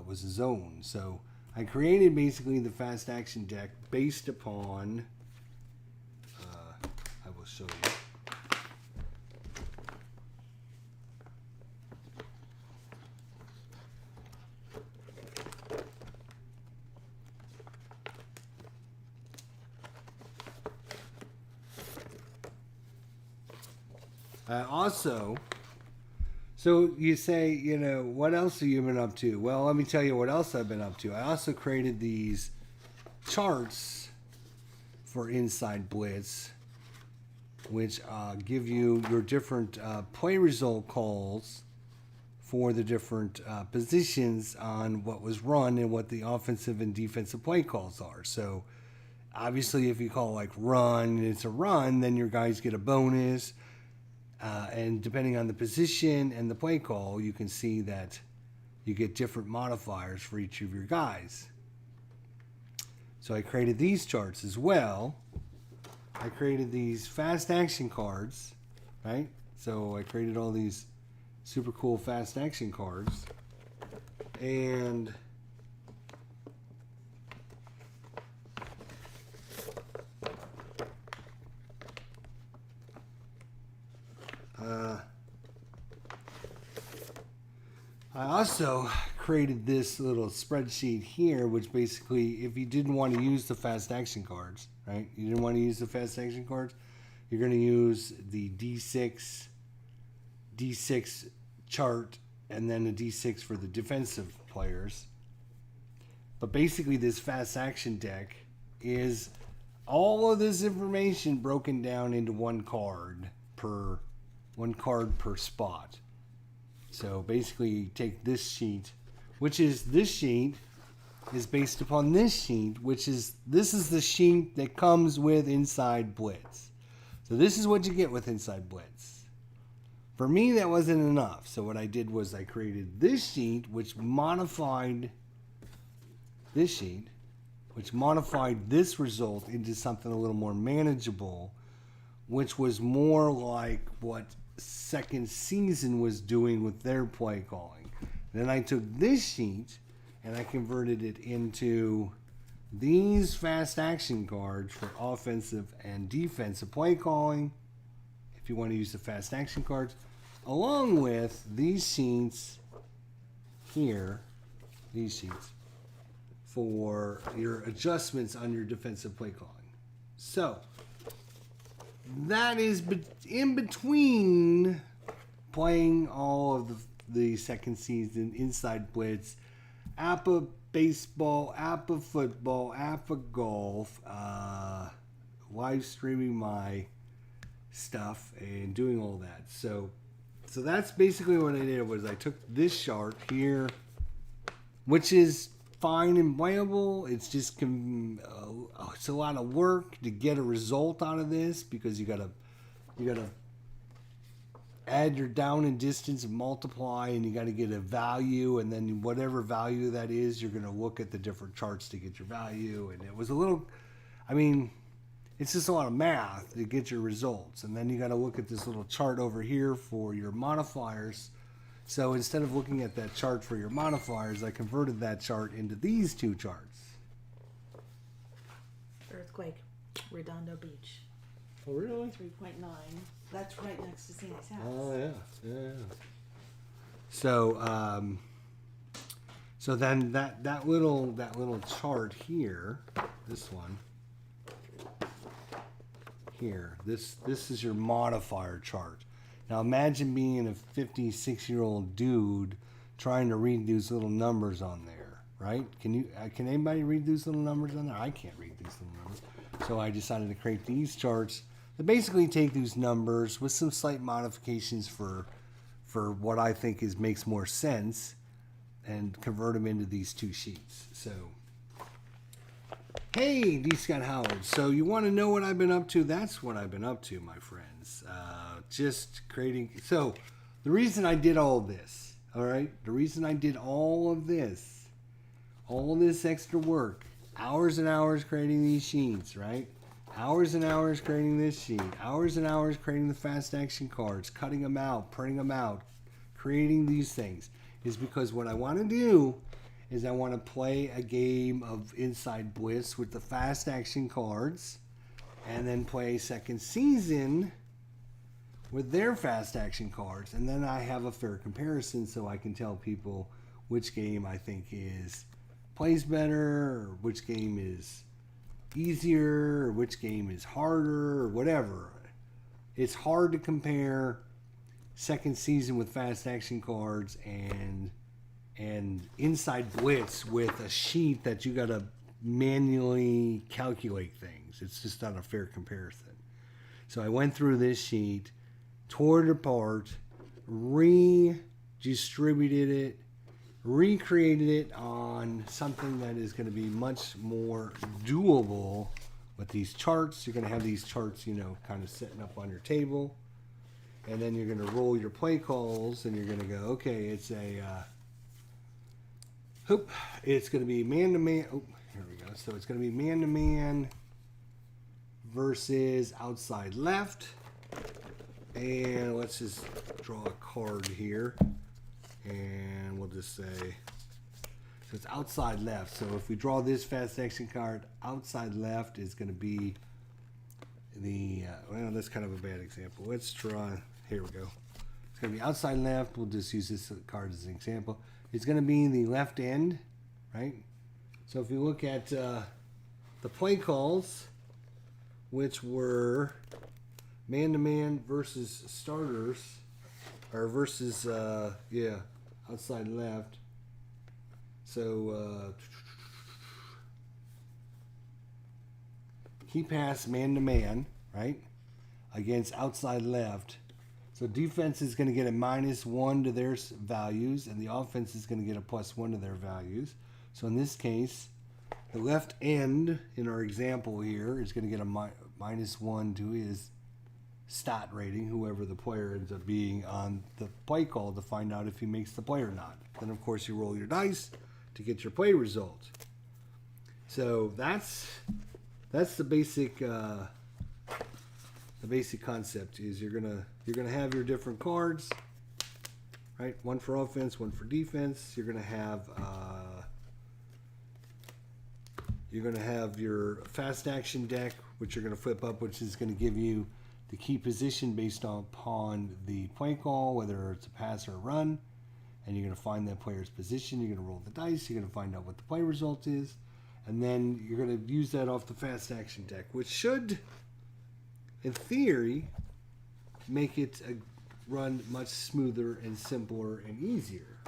was a zone. So I created basically the fast action deck based upon, I will show you. Also, so you say, you know, what else have you been up to? Well, let me tell you what else I've been up to. I also created these charts for Inside Blitz, which give you your different play result calls for the different positions on what was run and what the offensive and defensive play calls are. So, obviously, if you call like run, and it's a run, then your guys get a bonus. And depending on the position and the play call, you can see that you get different modifiers for each of your guys. So I created these charts as well. I created these fast action cards, right? So I created all these super cool fast action cards. And I also created this little spreadsheet here, which basically, if you didn't want to use the fast action cards, right? You didn't want to use the fast action cards, you're going to use the D6 chart, and then a D6 for the defensive players. But basically, this fast action deck is all of this information broken down into one card per spot. So basically, you take this sheet, which is this sheet is based upon this sheet, this is the sheet that comes with Inside Blitz. So this is what you get with Inside Blitz. For me, that wasn't enough. So what I did was I created this sheet, which modified this result into something a little more manageable, which was more like what Second Season was doing with their play calling. Then I took this sheet and I converted it into these fast action cards for offensive and defensive play calling, if you want to use the fast action cards, along with these sheets here, for your adjustments on your defensive play calling. So that is in between playing all of the second season Inside Blitz, APA baseball, APA football, APA golf, live streaming my stuff and doing all that. So that's basically what I did. Was I took this chart here, which is fine and playable. It's just it's a lot of work to get a result out of this, because you gotta add your down and distance and multiply, and you got to get a value, and then whatever value that is, you're going to look at the different charts to get your value. And it was a little, it's just a lot of math to get your results. And then you got to look at this little chart over here for your modifiers. So instead of looking at that chart for your modifiers, I converted that chart into these two charts. Earthquake, Redondo Beach. Oh, really? 3.9. That's right next to Sandy's house. Oh, yeah. So, so then that little chart here, this one here, this is your modifier chart. Now imagine being a 56-year-old dude trying to read these little numbers on there, right? Can anybody read these little numbers on there? I can't read these little numbers. So I decided to create these charts that basically take these numbers with some slight modifications for what I think makes more sense and convert them into these two sheets. So, hey, D. Scott Howard. So you want to know what I've been up to? That's what I've been up to, my friends. Just creating. So the reason I did all this, all right? The reason I did all this extra work, hours and hours creating these sheets, right? Hours and hours creating this sheet, hours and hours creating the fast action cards, cutting them out, printing them out, creating these things, is because what I want to do is I want to play a game of Inside Bliss with the fast action cards, and then play a second season with their fast action cards, and then I have a fair comparison so I can tell people which game I think plays better, or which game is easier, or which game is harder, or whatever. It's hard to compare second season with fast action cards and Inside Blitz with a sheet that you got to manually calculate things. It's just not a fair comparison. So I went through this sheet, tore it apart, redistributed it, recreated it on something that is going to be much more doable with these charts. You're going to have these charts, kind of setting up on your table. And then you're going to roll your play calls, and you're going to go, okay, it's going to be man-to-man. Oh, here we go. So it's going to be man-to-man versus outside left. And let's just draw a card here. And we'll just say, so it's outside left. So if we draw this fast action card, outside left is going to be well, that's kind of a bad example. Let's draw, here we go. It's going to be outside left. We'll just use this card as an example. It's going to be the left end, right? So if you look at the play calls, which were man-to-man versus starters, or versus, outside left. So, key pass man-to-man, right, against outside left. So defense is going to get a -1 to their values, and the offense is going to get a +1 to their values. So in this case, the left end, in our example here, is going to get a -1 to his stat rating, whoever the player ends up being on the play call, to find out if he makes the play or not. Then, of course, you roll your dice to get your play result. So that's the basic concept. Is you're gonna have your different cards, right? One for offense, one for defense. You're gonna have your fast action deck, which you're gonna flip up, which is gonna give you the key position based upon the play call, whether it's a pass or a run. And you're going to find that player's position. You're going to roll the dice. You're going to find out what the play result is. And then you're going to use that off the fast action deck, which should, in theory, make it run much smoother and simpler and easier.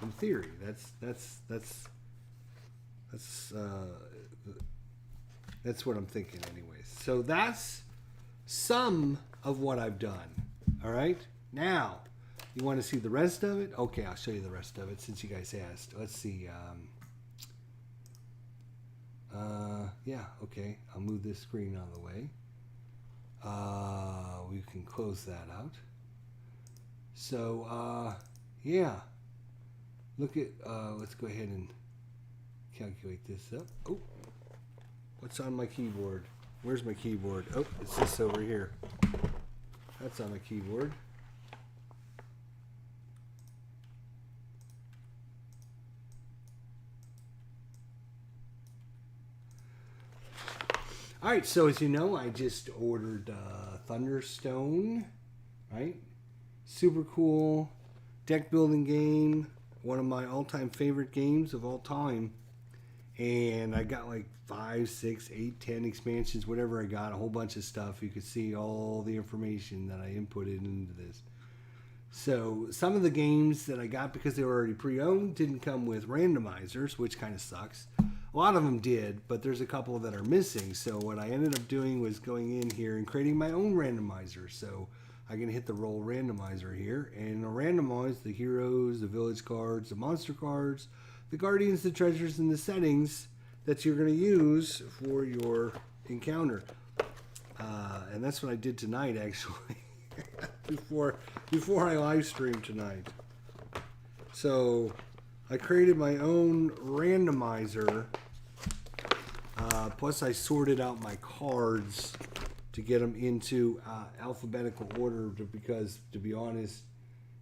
In theory, that's what I'm thinking anyways. So that's some of what I've done. All right? Now, you want to see the rest of it? Okay, I'll show you the rest of it since you guys asked. Let's see. Yeah, okay. I'll move this screen out of the way. We can close that out. So, yeah. Look at, let's go ahead and calculate this up. Oh, what's on my keyboard? Where's my keyboard? Oh, it's this over here. That's on my keyboard. All right, so as you know, I just ordered Thunderstone, right? Super cool deck building game. One of my all-time favorite games of all time. And I got like 5, 6, 8, 10 expansions, whatever I got, a whole bunch of stuff. You could see all the information that I inputted into this. So some of the games that I got because they were already pre-owned didn't come with randomizers, which kind of sucks. A lot of them did, but there's a couple that are missing. So what I ended up doing was going in here and creating my own randomizer. So I can hit the roll randomizer here and I'll randomize the heroes, the village cards, the monster cards, the guardians, the treasures, and the settings that you're going to use for your encounter. And that's what I did tonight, actually, before I live streamed tonight. So I created my own randomizer. Plus, I sorted out my cards to get them into alphabetical order because, to be honest,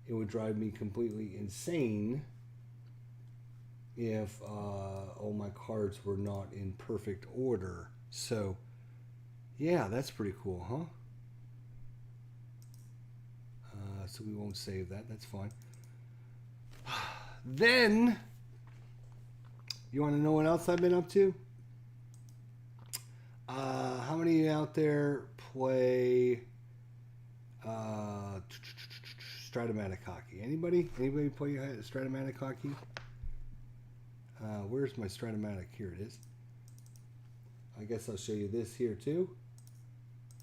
it would drive me completely insane if all my cards were not in perfect order. So, yeah, that's pretty cool, huh? So we won't save that. That's fine. Then, you want to know what else I've been up to? How many out there play Stratomatic hockey? Anybody? Anybody play Stratomatic hockey? Where's my Stratomatic? Here it is. I guess I'll show you this here too.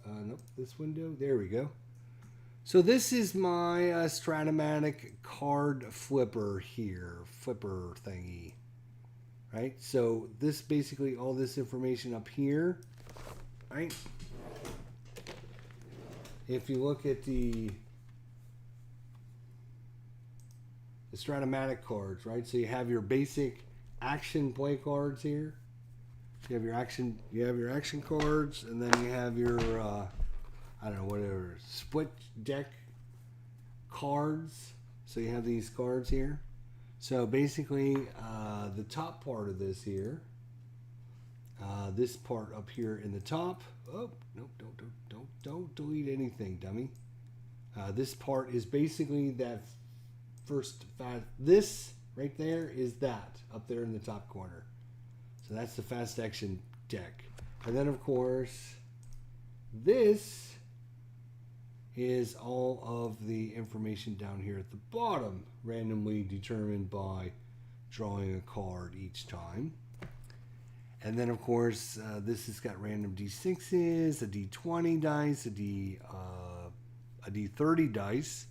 Nope, this window. There we go. So this is my Stratomatic card flipper here. Flipper thingy. Right? So this basically all this information up here. Right? If you look at the Stratomatic cards, right? So you have your basic action play cards here. You have your action cards, and then you have your I don't know, whatever, split deck cards. So you have these cards here. So basically, the top part of this here, this part up here in the top. Oh, no, don't delete anything, dummy. This part is basically that first this right there is that up there in the top corner. So that's the fast action deck. And then of course, this is all of the information down here at the bottom, randomly determined by drawing a card each time. And then of course, this has got random D6s, a D20 dice, a D30 dice.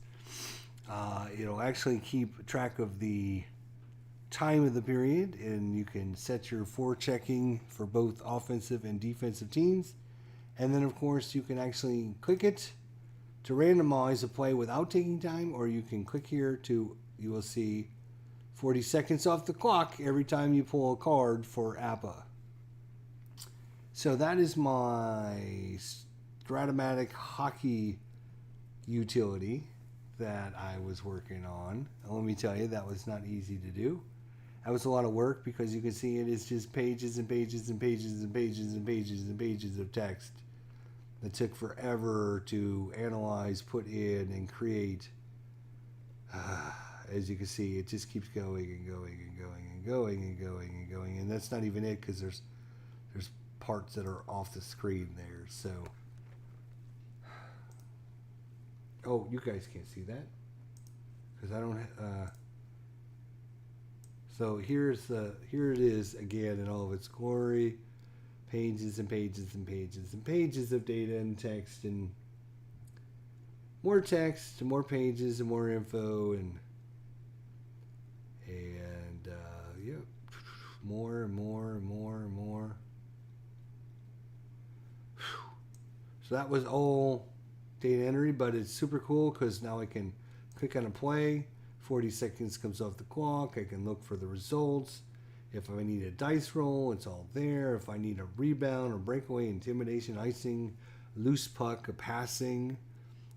It'll actually keep track of the time of the period, and you can set your forechecking for both offensive and defensive teams. And then of course you can actually click it to randomize a play without taking time, or you can click here to, you will see 40 seconds off the clock every time you pull a card for APA. So that is my Stratomatic hockey utility that I was working on. And let me tell you, that was not easy to do. That was a lot of work because you can see it is just pages and pages and pages and pages and pages and pages of text that took forever to analyze, put in, and create. As you can see, it just keeps going and going and going and going and going and going. And that's not even it, because there's parts that are off the screen there. So, oh, you guys can't see that because I don't. So here it is again in all of its glory. Pages and pages and pages and pages of data and text, and more text and more pages and more info, and yeah, more and more and more and more. So that was all data entry, but it's super cool because now I can click on a play. 40 seconds comes off the clock. I can look for the results. If I need a dice roll, it's all there. If I need a rebound or breakaway, intimidation, icing, loose puck, a passing,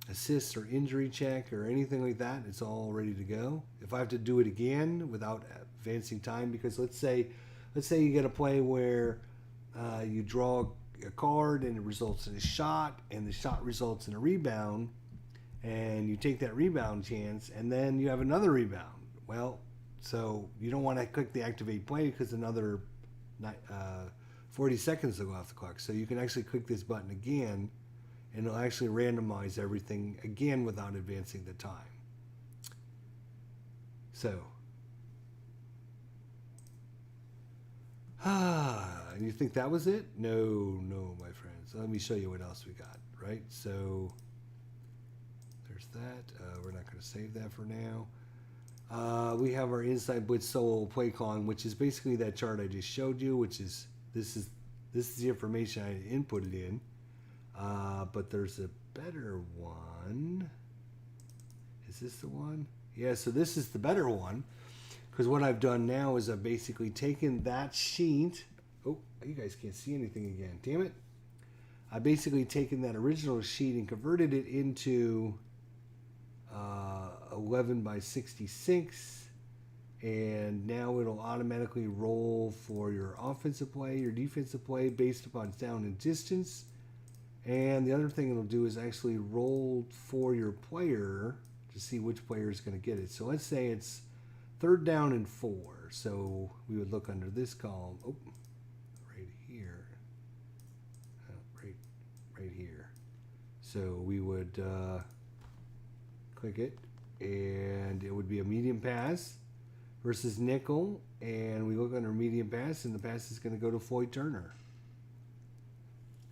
assist or injury check or anything like that, it's all ready to go. If I have to do it again without advancing time, because let's say you get a play where you draw a card and it results in a shot, and the shot results in a rebound, and you take that rebound chance, and then you have another rebound. Well, so you don't want to click the activate play because another 40 seconds will go off the clock. So you can actually click this button again, and it'll actually randomize everything again without advancing the time. So, and you think that was it? No, my friends. Let me show you what else we got, right? So, there's that. We're not going to save that for now. We have our Inside Blitz Solo PlayCon, which is basically that chart I just showed you, which is this is the information I inputted in. But there's a better one. Is this the one? Yeah, so this is the better one. Because what I've done now is I've basically taken that sheet. Oh, you guys can't see anything again. Damn it. I've basically taken that original sheet and converted it into 11 by 66. And now it'll automatically roll for your offensive play, your defensive play based upon down and distance. And the other thing it'll do is actually roll for your player to see which player is going to get it. So let's say it's 3rd down and 4. So we would look under this column. Oh, right here. Right here. So we would click it, and it would be a medium pass versus nickel. And we look under medium pass, and the pass is going to go to Floyd Turner.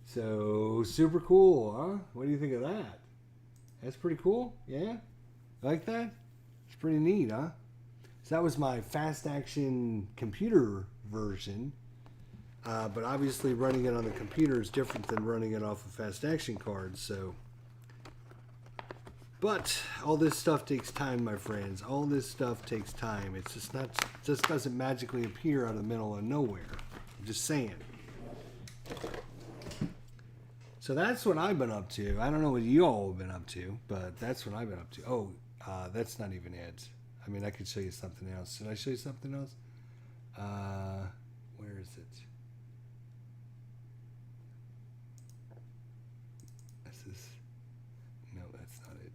So super cool, huh? What do you think of that? That's pretty cool, yeah? Like that? It's pretty neat, huh? So that was my fast action computer version. But obviously running it on the computer is different than running it off a fast action card. So, but all this stuff takes time, my friends. All this stuff takes time. It's just not, just doesn't magically appear out of the middle of nowhere. I'm just saying. So that's what I've been up to. I don't know what you all have been up to, but that's what I've been up to. Oh, that's not even it. I mean, I could show you something else. Should I show you something else? Where is it? This is... No, that's not it.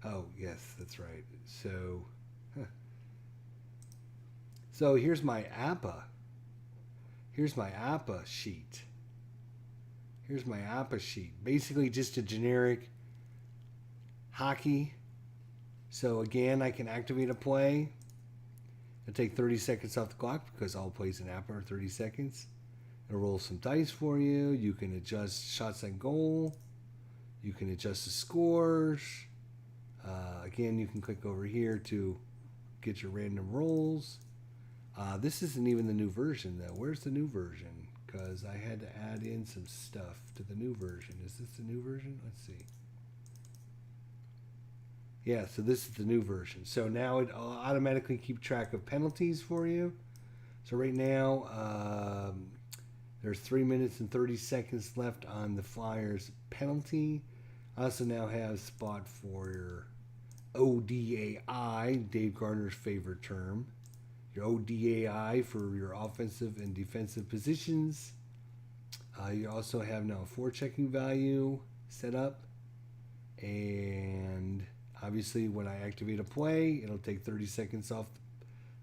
Oh, yes, that's right. So, so here's my APA. Here's my APA sheet. Here's my APA sheet. Basically just a generic hockey. So again, I can activate a play and take 30 seconds off the clock because all plays in APA are 30 seconds. It'll roll some dice for you. You can adjust shots on goal. You can adjust the scores. Again, you can click over here to get your random rolls. This isn't even the new version, though. Where's the new version? Because I had to add in some stuff to the new version. Is this the new version? Let's see. Yeah, so this is the new version. So now it will automatically keep track of penalties for you. So right now, there's 3 minutes and 30 seconds left on the Flyers penalty. I also now have a spot for your ODAI, Dave Gardner's favorite term. Your ODAI for your offensive and defensive positions. You also have now a forechecking value set up. And obviously when I activate a play, it'll take 30 seconds off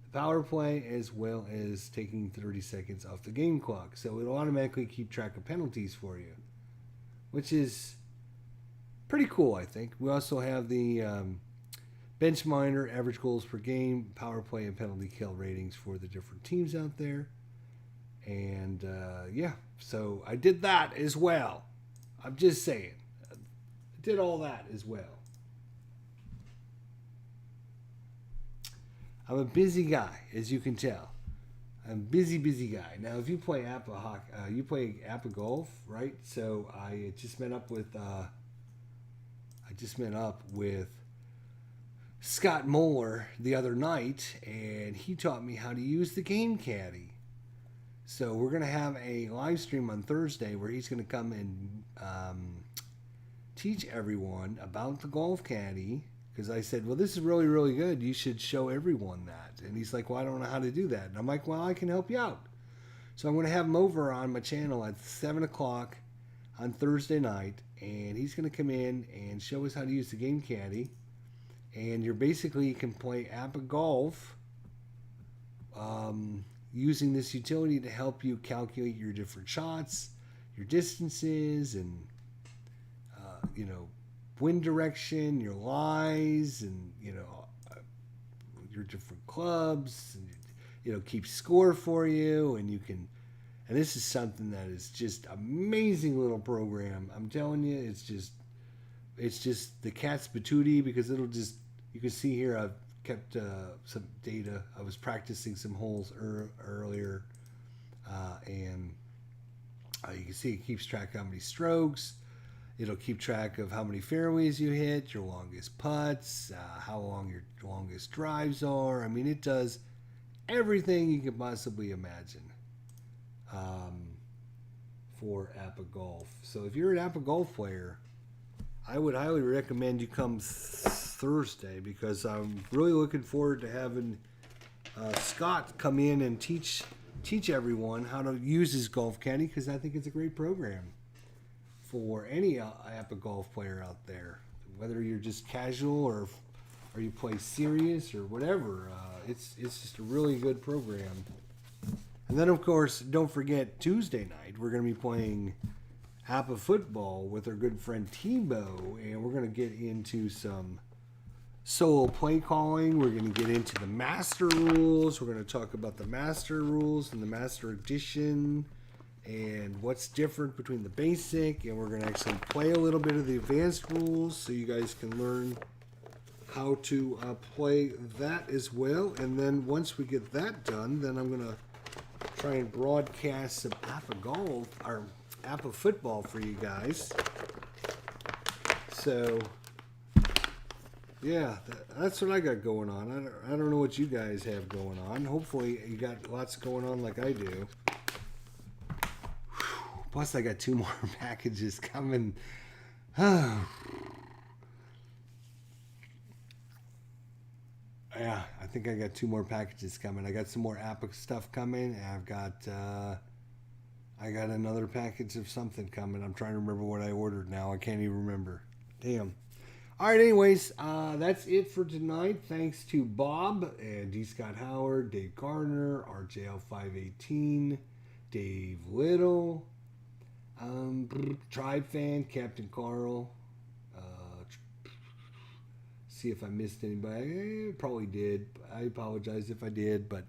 the power play as well as taking 30 seconds off the game clock. So it'll automatically keep track of penalties for you, which is pretty cool, I think. We also have the bench miner, average goals per game, power play, and penalty kill ratings for the different teams out there. And yeah, so I did that as well. I'm just saying. I did all that as well. I'm a busy guy, as you can tell. I'm a busy guy. Now, if you play you play APA golf, right? So I just met up with Scott Moeller the other night, and he taught me how to use the Game Caddy. So we're going to have a live stream on Thursday where he's going to come and teach everyone about the Golf Caddy. Because I said, well, this is really, really good. You should show everyone that. And he's like, well, I don't know how to do that. And I'm like, well, I can help you out. So I'm going to have him over on my channel at 7 o'clock on Thursday night. And he's going to come in and show us how to use the Game Caddy. And you can play APA Golf using this utility to help you calculate your different shots, your distances, and wind direction, your lies, and your different clubs, and keep score for you, and you can. And this is something that is just amazing little program. I'm telling you, it's just the cat's patootie, because you can see here I've kept some data. I was practicing some holes earlier, and you can see it keeps track of how many strokes. It'll keep track of how many fairways you hit, your longest putts, how long your longest drives are. I mean, it does everything you could possibly imagine for Appa Golf. So if you're an Appa Golf player, I would highly recommend you come Thursday, because I'm really looking forward to having Scott come in and teach everyone how to use his golf caddy, because I think it's a great program for any Appa Golf player out there, whether you're just casual or you play serious or whatever. It's just a really good program. And then, of course, don't forget, Tuesday night we're going to be playing Appa football with our good friend Tebow, and we're going to get into some solo play calling. We're going to get into the master rules. We're going to talk about the master rules and the master edition and what's different between the basic, and we're going to actually play a little bit of the advanced rules so you guys can learn how to play that as well. And then once we get that done, then I'm going to try and broadcast some Appa Golf or Appa football for you guys. So yeah, that's what I got going on. I don't know what you guys have going on. Hopefully you got lots going on like I do. Plus I got 2 more packages coming. Yeah, I think I got 2 more packages coming. I got some more Appa stuff coming. And I got another package of something coming. I'm trying to remember what I ordered now. I can't even remember. Damn. All right, anyways, that's it for tonight. Thanks to Bob and D. Scott Howard, Dave Garner, RJL518, Dave Little, Tribe Fan, Captain Carl. See if I missed anybody. Probably did. I apologize if I did, but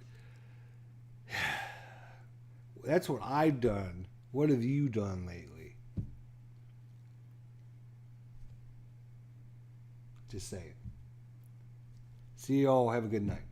that's what I've done. What have you done lately? Just saying. See you all. Have a good night.